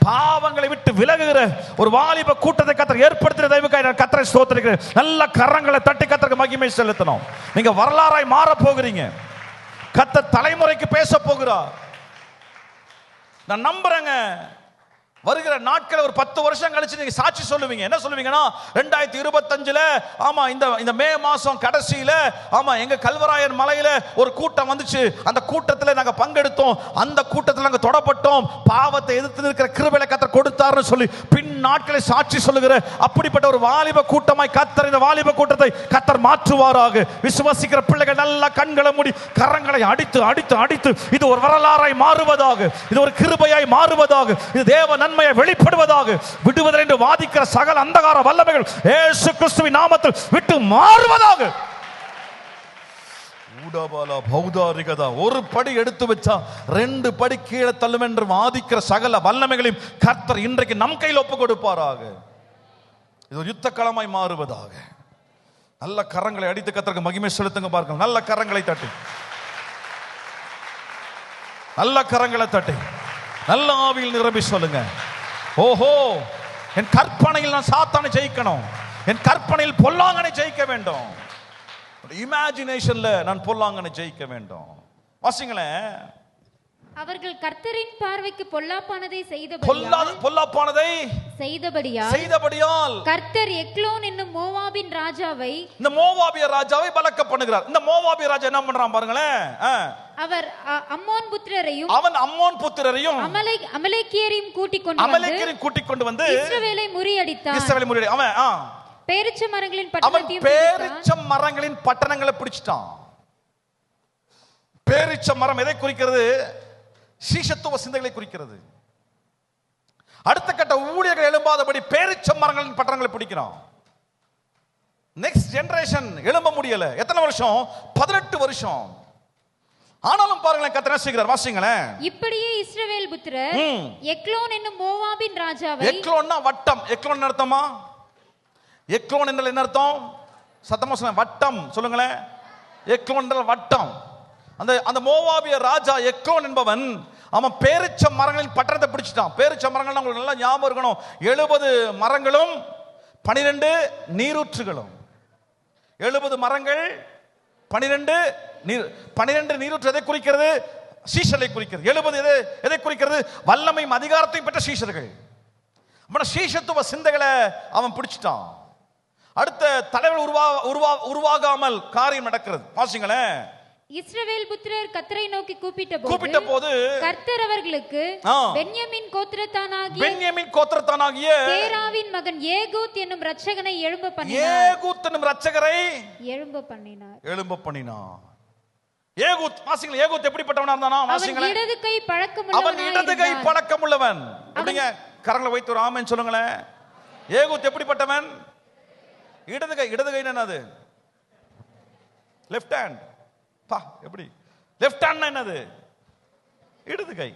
Speaker 2: பாவங்களை விட்டு விலகுகிற ஒரு வாலிப கூட்டத்தை கர்த்தர் ஏற்படுத்தின தயவுக்காக நான் கர்த்தரை ஸ்தோத்திரிக்கிறேன். நல்ல கரங்களை தட்டி கர்த்தருக்கு மகிமை செலுத்தணும். நீங்க வரலாறாய் மாற போகிறீங்க. கர்த்தர் தலைமுறைக்கு பேச போகிறார். நான் நம்புறேங்க.
Speaker 1: வருகிற நாட்கள் ஒரு 10 வருஷம் கழிச்சு நீங்க சாட்சி சொல்லுவீங்க. என்ன சொல்லுவீங்கன்னா, 2025ல ஆமா இந்த மே மாசம் கடைசியில ஆமா எங்க கல்வராயன் மலையில ஒரு கூட்டம் வந்துச்சு, அந்த கூட்டத்தில் நாங்க பங்கெடுத்தோம், அந்த கூட்டத்தில் நாங்க தொடப்பட்டோம், பாவத்தை எதிர்த்து நிற்கிற கிருபையை கர்த்தர் கொடுத்தாருன்னு சொல்லி பின் நாட்களை சாட்சி சொல்லுகிற அப்படிப்பட்ட ஒரு வாலிப கூட்டமாய் கர்த்தர் இந்த வாலிப கூட்டத்தை கர்த்தர் மாற்றுவாராக. விசுவாசிக்கிற பிள்ளைகள் நல்ல கண்களை மூடி கரங்களை அடித்து அடித்து அடித்து இது ஒரு வரலாறாய் மாறுவதாக, இது ஒரு கிருபையாய் மாறுவதாக, இது தேவ நன்மையை வெளிப்படுவதாக, விடுவதில் என்று வாதிக்கிற சகல அந்தகார வல்லமைகள் இயேசு கிறிஸ்துவின் நாமத்தில் விட்டு மாறுவதாக. ஒரு படி எடுத்து வச்சா 2 படி கீழே தள்ளும் என்று வாதிக்கிற சகல வல்லமைகளையும் கர்த்தர் இன்றைக்கு நம் கையில் ஒப்பு கொடுப்பாராக. இது ஒரு யுத்த களமாய் மாறுவதாக. நல்ல கரங்களை அடித்து கர்த்தருக்கு மகிமை செலுத்துங்க. பாருங்க, நல்ல கரங்களை தட்டி, நல்ல கரங்களை தட்டி, நல்ல ஆவியில் நிரம்பி சொல்லுங்க, ஓஹோ என் கற்பனையில் நான் சாத்தானை ஜெயிக்கணும், என் கற்பனையில் பொல்லாங்கனை ஜெயிக்க வேண்டும், இமேஜினேஷன்ல நான் பொல்லாங்கனை ஜெயிக்க வேண்டும். வாசிங்களேன்,
Speaker 3: அவர்கள் கர்த்தரின் பார்வைக்கு பொல்லாப்பானதை செய்தபடியால் கர்த்தர் எக்லோன் என்னும் மோவாபின் ராஜாவை,
Speaker 1: இந்த மோவாபிய ராஜாவை பலக்க பண்ணுகிறார். இந்த மோவாபிய ராஜா என்ன பண்றான் பாருங்களேன்,
Speaker 3: அவர் அம்மோன் புத்திரரையும் அமலேக்கியரையும் கூட்டிக் கொண்டு வந்து இஸ்ரவேலை முறியடித்தான்.
Speaker 1: அவன்
Speaker 3: பேரிச்ச மரங்களின்
Speaker 1: பட்டணங்களை பிடிச்சிட்டான். பேரிச்ச மரம் எதை குறிக்கிறது? சீஷத்துவ சிந்தைகளை குறிக்கிறது. அடுத்த கட்ட ஊழியர்கள் எழும்பாதபடி பேரிச்ச மரங்களின் பட்டணங்களை பிடிக்கிறான். நெக்ஸ்ட் ஜெனரேஷன் எழும்ப முடியல. எத்தனை வருஷம்? 18 வருஷம். ஆனாலும் பாருங்களேன் கர்த்தர் என்ன செய்கிறார், வாசிங்களேன்.
Speaker 3: இப்படியே இஸ்ரவேல் புத்திரர் எக்லோன் என்னும் மோவாபின் ராஜாவை,
Speaker 1: எக்லோன்னா வட்டம், எக்லோன் அர்த்தமா? எக்லோன் என்றால் என்ன அர்த்தம்? சத்தமா சொல்லுங்க, வட்டம் சொல்லுங்களேன். எக்லோன் என்றால் வட்டம். அந்த மோவாபிய ராஜா எக்லோன் என்பவன் அவன் பேரிச்ச மரங்களின் பட்டணத்தை பிடிச்சிட்டான். பேரிச்ச மரங்கள் உங்களுக்கு நல்லா ஞாபகம் இருக்கணும், 70 மரங்களும் 12 நீரூற்றுகளும். 70 மரங்கள் 12 நீரூற்று எதை குறிக்கிறது? சீஷரை குறிக்கிறது. 70 எதை குறிக்கிறது? வல்லமையும் அதிகாரத்தையும் பெற்ற சீஷர்கள். சீஷத்துவ சிந்தைகளை அவன் பிடிச்சிட்டான். அடுத்த தலைவர் உருவாகாமல் காரியம் நடக்கிறது. வாசிங்களேன்.
Speaker 3: இஸ்ரவேல் புத்திரர் கர்த்தரை நோக்கி கூப்பிட்ட போது கர்த்தர் அவர்களுக்கு பென்யமீன் கோத்திரத்தானாகிய சேராவின் மகன் ஏகூத் என்னும் இரட்சகனை எழும்ப பண்ணினார்.
Speaker 1: ஏகூத், வாசிங்களேன். ஏகூத் எப்படிப்பட்டவனா இருந்தானா? வாசிங்களேன்.
Speaker 3: இடது கை
Speaker 1: பழக்கமுள்ளவன். அப்படிங்க கரங்களை வைத்து ஒரு ஆமென் சொல்லுங்களேன். ஏகூத் எப்படிப்பட்டவன்? இடது கை என்னது? Left hand. பா, எப்படி லெஃப்ட் ஹேண்ட் என்னது? இடது கை.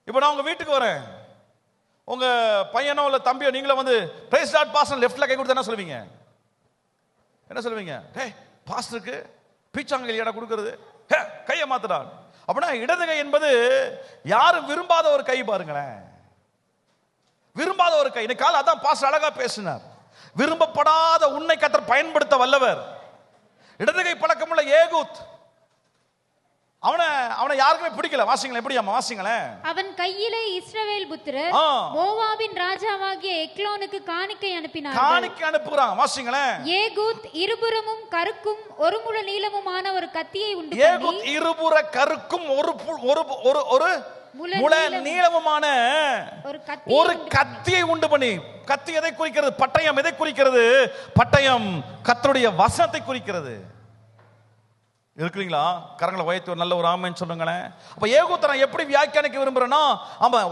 Speaker 1: இப்போ நான் உங்க வீட்டுக்கு வரேன், உங்க பையனோ இல்ல தம்பியோ நீங்களே வந்து பிரைஸ் லார்ட் பாஸ்டர் லெஃப்ட்ல கை கொடுத்தா என்ன சொல்லுவீங்க? என்ன சொல்லுவீங்க? டேய் பாஸ்டருக்கு பீச்சாங்கல் இடம் கொடுக்கிறது, கையை மாத்துடா. அப்படின்னா இடது கை என்பது யாரும் விரும்பாத ஒரு கை. பாருங்களேன், விரும்பாத ஒரு கை. இன்னைக்கு கால அதான் பாஸ்டர் அழகா பேசினார். விரும்பப்படாத உன்னை கர்த்தர் பயன்படுத்த வல்லவர். இடதுகை பழக்கமுள்ள ஏகூத், அவனை யாருக்குமே பிடிக்கல. வாசிங்களேன், எப்படி வாசிங்களேன்.
Speaker 3: அவன் கையிலே இஸ்ரவேல் புத்திரர் மோவாபின் ராஜாவாகிய எக்லோனுக்கு காணிக்கை
Speaker 1: அனுப்புகிறான். வாசிங்களேன்.
Speaker 3: ஏகூத் இருபுறமும் கருக்கும் ஒரு முழ நீளமுமான ஒரு கத்தியை உண்டு பண்ணி,
Speaker 1: ஏகூத் இருபுற கருக்கும் ஒரு முழ நீளமுமான ஒரு கத்தியை உண்டு பண்ணி. கத்தி எதை குறிக்கிறது? பட்டயம். எதை குறிக்கிறது? பட்டயம் கர்த்தருடைய வசனத்தை குறிக்கிறது. இருக்கிறீங்களா? கரங்களை உயர்த்தி ஒரு நல்ல ஒரு ஆமென் சொல்லுங்களேன். அப்ப ஏகூத்தை நான் எப்படி வியாக்கியானிக்க விரும்புறேன்னா,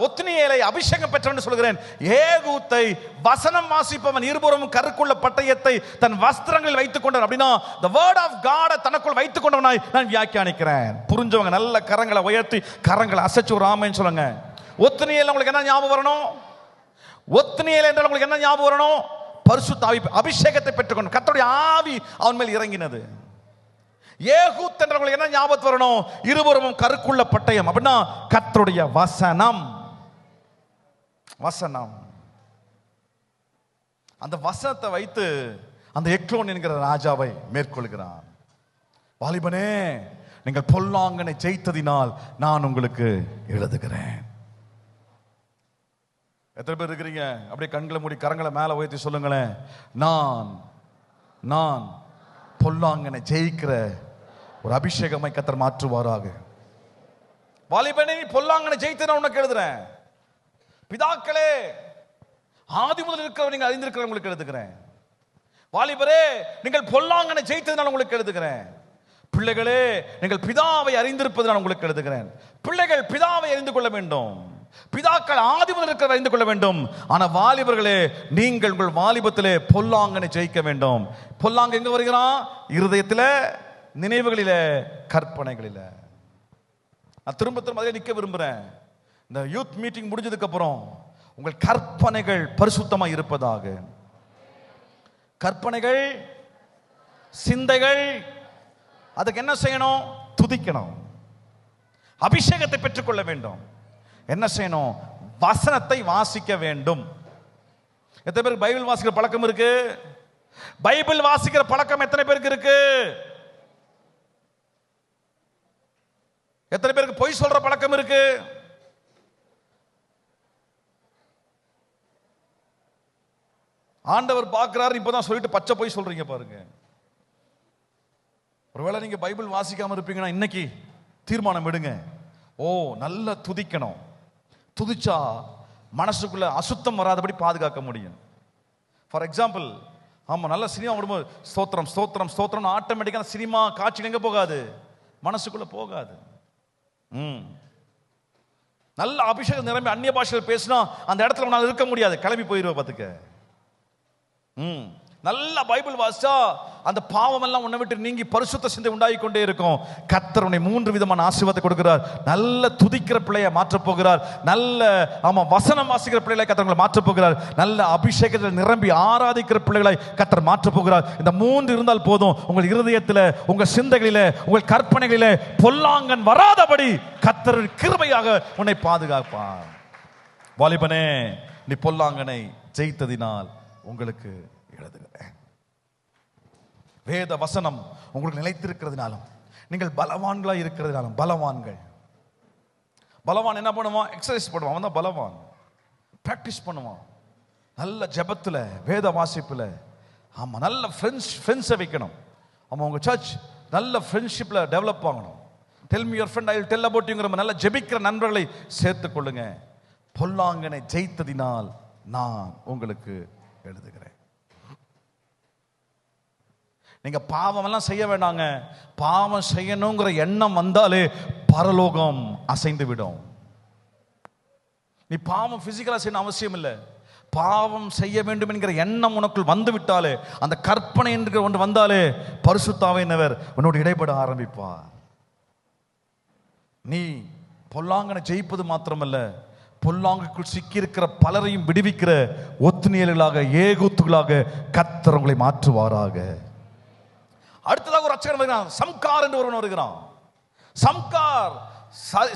Speaker 1: ஒத்னியேலை அபிஷேகம் பெற்றவன் சொல்கிறேன். ஏகூத்தை வசனம் வாசிப்பவன் இருபுறமும் கருக்குள்ள பட்டயத்தை தன் வஸ்திரங்களில் வைத்துக் கொண்டான். அப்படின்னா the word of God தனக்குள் வைத்துக் கொண்டவனாய் நான் வியாக்கியானிக்கிறேன். புரிஞ்சவங்க நல்ல கரங்களை உயர்த்தி கரங்களை அசைச்சு ஒரு ஆமென் சொல்லுங்க. ஒத்னியேல் உங்களுக்கு என்ன ஞாபகம் வரணும்? ஒத்னியேல் என்றால் உங்களுக்கு என்ன ஞாபகம் வரணும்? பரிசுத்த ஆவி அபிஷேகத்தை பெற்றுக்கொண்டு கர்த்தருடைய ஆவி அவன் மேல் இறங்கினது. ஏகூத் என்றவங்களுக்கு என்ன ஞாபகம் வரணும்? இருபுறமும் கருக்குள்ள பட்டயம். அப்படின்னா கர்த்தருடைய வசனம். அந்த வசனத்தை வைத்து அந்த எக்லோன் என்கிற ராஜாவை மேற்கொள்கிறான். வாலிபனே,
Speaker 2: நீங்கள் பொல்லாங்கனை ஜெயித்ததினால் நான் உங்களுக்கு எழுதுகிறேன். எத்தனை பேர் இருக்கிறீங்க? அப்படியே கண்களை மூடி கரங்களை மேல உயர்த்தி சொல்லுங்களேன், நான் பொல்லாங்கனை ஜெயிக்கிற ஒரு அபிஷேகமை கர்த்தர் மாற்றுவாராக. வாலிபனே, நீ பொல்லாங்கனை ஜெயித்து நான் உனக்கு எழுதுறேன். பிதாக்களே, ஆதி முதல் இருக்கிறவர் நீங்கள் அறிந்திருக்கிற உங்களுக்கு எழுதுகிறேன். வாலிபரே, நீங்கள் பொல்லாங்கனை ஜெயித்தது நான் உங்களுக்கு எழுதுகிறேன். பிள்ளைகளே, நீங்கள் பிதாவை அறிந்திருப்பது நான் உங்களுக்கு எழுதுகிறேன். பிள்ளைகள் பிதாவை அறிந்து கொள்ள வேண்டும். பிதாக்கள் ஆதி முதல் இருக்கிறவர் அறிந்து கொள்ள வேண்டும். ஆனா வாலிபர்களே, நீங்கள் உங்கள் வாலிபத்திலே பொல்லாங்கனை ஜெயிக்க வேண்டும். பொல்லாங்க எங்க வருகிறான்? இருதயத்திலே, நினைவுகளிலே, கற்பனைகளிலே. நான் திரும்ப திரும்ப அதிலே நிற்க விரும்புகிறேன். இந்த யூத் மீட்டிங் முடிஞ்சதுக்கு அப்புறம் உங்கள் கற்பனைகள் பரிசுத்தமாக இருப்பதாக. கற்பனைகள், சிந்தைகள், அதுக்கு என்ன செய்யணும்? துதிக்கணும். அபிஷேகத்தை பெற்றுக்கொள்ள வேண்டும். என்ன செய்யணும்? வசனத்தை வாசிக்க வேண்டும். எத்தனை பேருக்கு பைபிள் வாசிக்கிற பழக்கம் இருக்கு? பைபிள் வாசிக்கிற பழக்கம் எத்தனை பேருக்கு இருக்கு? எத்தனை பேருக்கு பொய் சொல்ற பழக்கம் இருக்கு? ஆண்டவர் பார்க்கிறாரு, இப்பதான் சொல்லிட்டு பச்சை பொய் சொல்றீங்க பாருங்க. ஒருவேளை நீங்க பைபிள் வாசிக்காம இருப்பீங்கன்னா இன்னைக்கு தீர்மானம் எடுங்க. ஓ, நல்லா துதிக்கணும். துதிச்சா மனசுக்குள்ள அசுத்தம் வராதபடி பாதுகாக்க முடியும். ஃபார் எக்ஸாம்பிள், ஆமா, நல்ல சினிமா விடும்போது ஸ்தோத்திரம் ஸ்தோத்திரம் ஸ்தோத்திரம் ஆட்டோமேட்டிக்கான சினிமா காட்சிகள் எங்க போகாது? மனசுக்குள்ள போகாது. நல்ல அபிஷேகம் நிரம்பி அந்நிய பாஷையில் பேசினா அந்த இடத்துல உன்னால் இருக்க முடியாது, கிளம்பி போயிடுவ பார்த்துக்க. நல்ல பைபிள் வாசிச்சா அந்த பாவம் எல்லாம் உன்னை விட்டு நீங்கி பரிசுத்த சிந்தை உண்டாகி கொண்டே இருக்கும். கர்த்தர் உன்னை 3 விதமான ஆசீர்வாதத்தை கொடுக்கிறார். நல்ல துதிக்கிற பிள்ளையை மாற்றப் போகிறார். நல்ல வசனம் வாசிக்கிற பிள்ளைகளை கர்த்தர் மாற்றப் போகிறார். நல்ல அபிஷேகத்தில் நிரம்பி ஆராதிக்கிற பிள்ளைகளை கர்த்தர் மாற்றப் போகிறார். இந்த 3 இருந்தால் போதும். உங்கள் இருதயத்தில், உங்கள் சிந்தைகளிலே, உங்கள் கற்பனைகளிலே பொல்லாங்கன் வராதபடி கர்த்தர் கிருபையாக உன்னை பாதுகாப்பார். வாலிபனே, நீ பொல்லாங்கனை ஜெயித்ததினால் உங்களுக்கு எழுதுகிறேன். வேத வசனம் உங்களுக்கு நிலைத்திருக்கிறதுனாலும், நீங்கள் பலவான்களா இருக்கிறதுனாலும், பலவான் என்ன பண்ணுவான்? எக்ஸசைஸ் பண்ணுவான். அவன் தான் பலவான். பிராக்டிஸ் பண்ணுவான். நல்ல ஜெபத்துல, வேத வாசிப்புல, ஆமா, நல்ல ஃப்ரெண்ட்ஸை வைக்கணும். ஆமா, உங்க சர்ச் நல்ல ஃப்ரெண்ட்ஷிப்ல டெவலப் ஆகணும். Tell me your friend, I will tell about யூங்கிற நல்ல ஜெபிக்கிற நண்பர்களை சேர்த்துக் கொள்ளுங்க. பொல்லாங்கனை ஜெயித்ததினால் நான் உங்களுக்கு எழுதுகிறேன். நீங்க பாவம் எல்லாம் செய்ய வேண்டாங்க. பாவம் செய்யணுங்கிற எண்ணம் வந்தாலே பரலோகம் அசைந்து விடும். நீ பாவம் பிசிக்கலா செய்யணும் அவசியம் இல்லை. பாவம் செய்ய வேண்டும் என்கிற எண்ணம் உனக்குள் வந்து விட்டாலே, அந்த கற்பனை என்கிற ஒன்று வந்தாலே பரிசுத்தாவியானவர் உன்னோடு இடைப்பட ஆரம்பிப்பார். நீ பொல்லாங்கனை ஜெயிப்பது மாத்திரமல்ல, பொல்லாங்குக்குள் சிக்கியிருக்கிற பலரையும் விடுவிக்கிற ஒத்துணியல்களாக, ஏகூத்துகளாக கர்த்தர் உங்களை மாற்றுவாராக. அடுத்ததாக ஒரு ரட்சகன் வருகிறான். சம்கார் என்று ஒருவன் வருகிறான். சம்கார்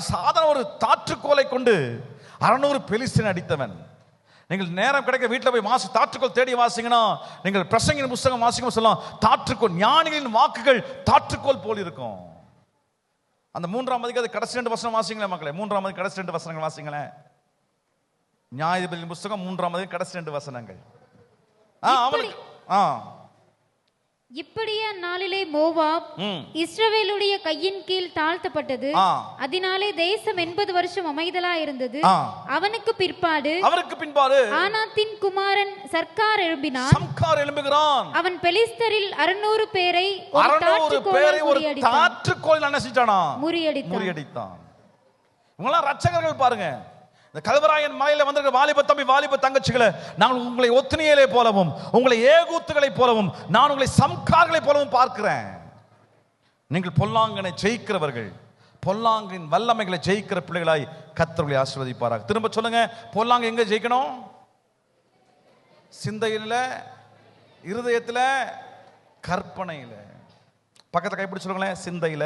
Speaker 2: சாதாரண ஒரு தாற்றுக்கோலை கொண்டு 600 பெலிஸ்தீனை அடித்தவன். நீங்கள் நேரம் கிடைக்க வீட்டில் போய் தாற்றுக்கோல் தேடி வாசிங்கன்னா, நீங்கள் பிரசங்கின் புத்தகம் வாசிக்கும் சொல்லலாம், தாற்றுக்கோல், ஞானிகளின் வாக்குகள் தாற்றுக்கோல் போல் இருக்கும். அந்த 3ஆம் அதிகாரம் கடைசி 2 வசனம் வாசிங்களேன் மக்களே. 3ஆம் அதிகாரம் கடைசி 2 வசனங்கள் வாசிங்களேன். நியாயாதிபதிகளின் புத்தகம் 3ஆம் அதிகாரம் கடைசி 2 வசனங்கள்.
Speaker 3: இப்படியே அந்நாளிலே மோவாப் இஸ்ரவேலுடைய கையின் கீழ் தாழ்த்தப்பட்டது. அதனாலே தேசம் 80 வருஷம் அமைதலா இருந்தது. அவனுக்கு பிற்பாடு ஆனாத்தின் குமாரன் சர்க்கார் எழும்பினான். அவன் பெலிஸ்தரில் 600 பேரை ஒரு தாற்றுக்கோல் முறியடித்தான்.
Speaker 2: இவங்கெல்லாம் ரட்சகர்கள் பாருங்க. இந்த கல்வராயன் மலையில வந்திருக்கிற வாலிப தம்பி, வாலிப தங்கச்சிகளை, நான் உங்களை ஒத்துணியலை போலவும், உங்களை ஏகூத்துகளை போலவும், நான் உங்களை சம்கார்களை போலவும் பார்க்கிறேன். நீங்கள் பொல்லாங்கனை ஜெயிக்கிறவர்கள், பொல்லாங்கின் வல்லமைகளை ஜெயிக்கிற பிள்ளைகளாய் கர்த்தர்களை ஆசீர்வதிப்பாராக. திரும்ப சொல்லுங்க, பொல்லாங்க எங்க ஜெயிக்கணும்? சிந்தையில, இருதயத்துல, கற்பனையில. பக்கத்தை கைப்பிடி சொல்லுங்களேன். சிந்தையில.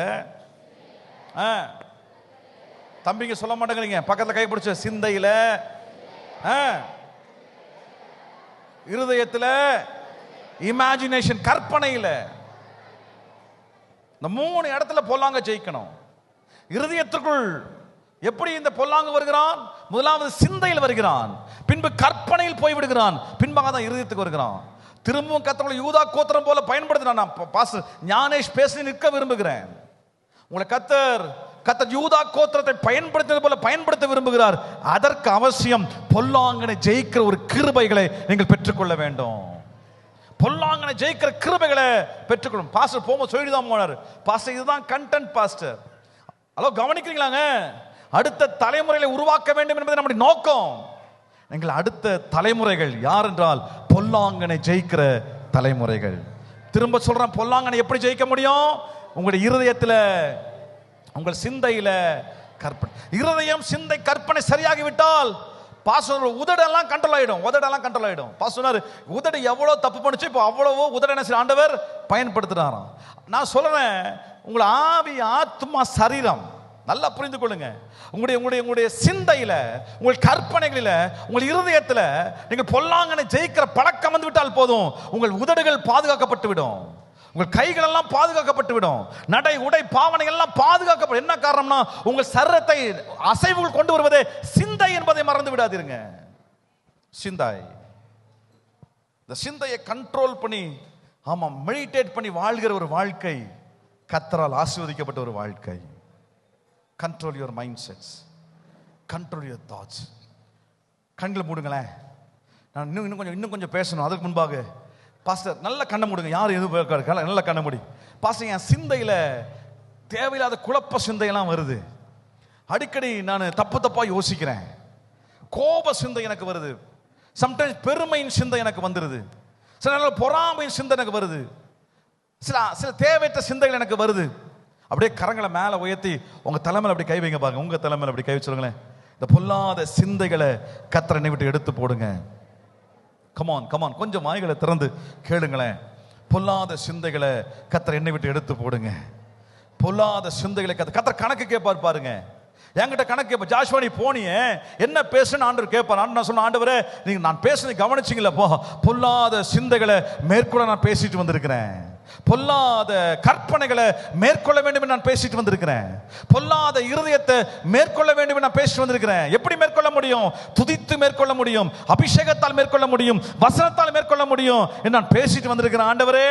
Speaker 2: தம்பிங்க சொல்ல மாட்டேங்கிறீங்க. பக்கத்துல கைப்பிடிச்ச. சிந்தையில, இருதயத்துல, இமேஜினேஷன், கற்பனையில. இந்த 3 இடத்துல பொல்லாங்க ஜெயிக்கணும். இருதயத்திற்குள் எப்படி இந்த பொல்லாங்கு வருகிறான்? முதலாவது சிந்தையில் வருகிறான், பின்பு கற்பனையில் போய் விடுகிறான், பின்பாக தான் இருதயத்துக்கு வருகிறான். திரும்பவும் கர்த்தர் யூதா கோத்திரம் போல பயன்படுத்தினான். நான் பாஸ்டர் ஞானேஷ் பேசி நிற்க விரும்புகிறேன். உங்களை கர்த்தர் யூதா கோத்திரத்தை பயன்படுத்தினது போல பயன்படுத்த விரும்புகிறார். அதற்கு அவசியம் பொல்லாங்கனை ஜெயிக்கிற ஒரு கிருபைகளை நீங்கள் பெற்றுக்கொள்ள வேண்டும். பொல்லாங்கனை ஜெயிக்கிற கிருபைகளை பெற்றுக்கொள்ளும். பாஸ்டர் போகும்போது சொல்லிதான் போனார், பாஸ்டர் இதுதான் கண்டென்ட் பாஸ்டர். ஹலோ, கவனிக்கிறீங்களாங்க? அடுத்த தலைமுறைகளை உருவாக்க வேண்டும் என்பது நம்முடைய நோக்கம். எங்கள் அடுத்த தலைமுறைகள் யார் என்றால் பொல்லாங்கனை ஜெயிக்கிற தலைமுறைகள். திரும்ப சொல்றேன், பொல்லாங்கனை எப்படி ஜெயிக்க முடியும்? உங்களுடைய இருதயத்தில், உங்கள் சிந்தையில கற்பனை. இருதயம், சிந்தை, கற்பனை சரியாகி விட்டால் பாஸ்டர் உதடெல்லாம் கண்ட்ரோல் ஆயிடும். பாஸ்டர் சொன்னாரு, உதடு எவ்வளவு தப்பு பண்ணுச்சு, இப்போ அவ்வளவோ உதட என்ன ஆண்டவர் பயன்படுத்துறாராம். நான் சொல்றேன், உங்களை ஆவி, ஆத்மா, சரீரம் நல்லா புரிந்து கொள்ளுங்க. உங்களுடைய சிந்தையில, உங்கள் கற்பனைகளில, உங்கள் இருதயத்துல நீங்கள் பொல்லாங்கனை ஜெயிக்கிற பழக்கம் வந்து விட்டால் போதும், உங்கள் உதடுகள் பாதுகாக்கப்பட்டு விடும், உங்கள் கைகள் எல்லாம் பாதுகாக்கப்பட்டு விடும், நடை, உடை, பாவனை எல்லாம் பாதுகாக்கப்படும். என்ன காரணம்னா உங்கள் சரீரத்தை அசைவுகள் கொண்டு வருவதே சிந்தை என்பதை மறந்து விடாதீருங்க. சிந்தை, இந்த சிந்தையை கண்ட்ரோல் பண்ணி, ஆமா, மெடிடேட் பண்ணி வாழ்கிற ஒரு வாழ்க்கை கர்த்தரால் ஆசீர்வதிக்கப்பட்ட ஒரு வாழ்க்கை. Control your mind sets, control your thoughts. கண்களை மூடுங்களேன். நான் இன்னும் கொஞ்சம் பேசணும். அதுக்கு முன்பாக பாஸ்டர் நல்ல கண்ணை மூடுங்க. யாரும் எதுவும் நல்ல கண்ணை மூடி. பாஸ்டர், என் சிந்தையில் தேவையில்லாத குழப்ப சிந்தையெல்லாம் வருது. அடிக்கடி நான் தப்பா யோசிக்கிறேன். கோப சிந்தை எனக்கு வருது. சம்டைம்ஸ் பெருமையின் சிந்தை எனக்கு வந்துடுது. சில நேரம் பொறாமையின் சிந்தை எனக்கு வருது. சில தேவையற்ற சிந்தைகள் எனக்கு வருது. அப்படியே கரங்களை மேலே உயர்த்தி உங்க தலைமையில் அப்படி கை வைங்க பாருங்க. உங்க தலைமையில் அப்படி கை வச்சுருங்களேன். இந்த பொல்லாத சிந்தைகளை கர்த்தர் என்னை விட்டு எடுத்து போடுங்க. கமான், கொஞ்சம் வாய்களை திறந்து கேளுங்களேன். பொல்லாத சிந்தைகளை கர்த்தர் என்னை விட்டு எடுத்து போடுங்க. பொல்லாத சிந்தைகளை கர்த்தர் கணக்கு கேட்பார் பாருங்க. என்கிட்ட கணக்கு கேட்ப, ஜாஷுவா நீ போனியே என்ன பேசுன்னு ஆண்டவர் கேட்பார். நான் சொன்ன, ஆண்டவரே நீங்க நான் பேசுனது கவனிச்சிங்களா? பொல்லாத சிந்தைகளை மேற்கொள்ள நான் பேசிட்டு வந்திருக்கிறேன். பொல்லாத கற்பனைகளை மேற்கொள்ள வேண்டும் என்று நான் பேசிட்டு வந்திருக்கிறேன். பொல்லாத இருதயத்தை மேற்கொள்ள வேண்டும் என்று நான் பேசிட்டு வந்திருக்கிறேன். எப்படி மேற்கொள்ள முடியும்? துதித்து மேற்கொள்ள முடியும், அபிஷேகத்தால் மேற்கொள்ள முடியும், வசனத்தால் மேற்கொள்ள முடியும் என்று நான் பேசிட்டு வந்திருக்கிறேன். ஆண்டவரே,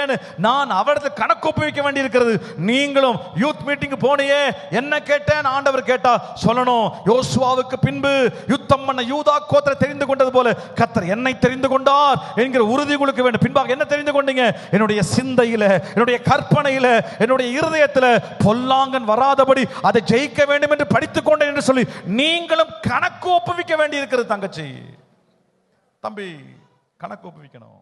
Speaker 2: நான் அவரிடத்தில் கணக்கு ஒப்புவிக்க வேண்டி இருக்கிறது. நீங்களும் யூத் மீட்டிங் போனியே என்ன கேட்டேன்? ஆண்டவர் கேட்டா சொல்லணும், யோசுவாவுக்கு பின்பு யுத்தம் பண்ண யூதா கோத்திரத்தை தெரிந்து கொண்டது போல கர்த்தர் என்னை தெரிந்து கொண்டார் என்கிற உறுதி உங்களுக்கு வேண்டும். பின்பாக என்ன தெரிந்து கொண்டீங்க? என்னுடைய சிந்தையில, என்னுடைய கற்பனையில, என்னுடைய இருதயத்தில் பொல்லாங்கன் வராதபடி அதை ஜெயிக்க வேண்டும் என்று படித்துக் கொண்டேன் என்று சொல்லி நீங்களும் கணக்கு ஒப்புவிக்க வேண்டி இருக்கிறது. தங்கச்சி, தம்பி, கணக்கு ஒப்புவிக்கணும்.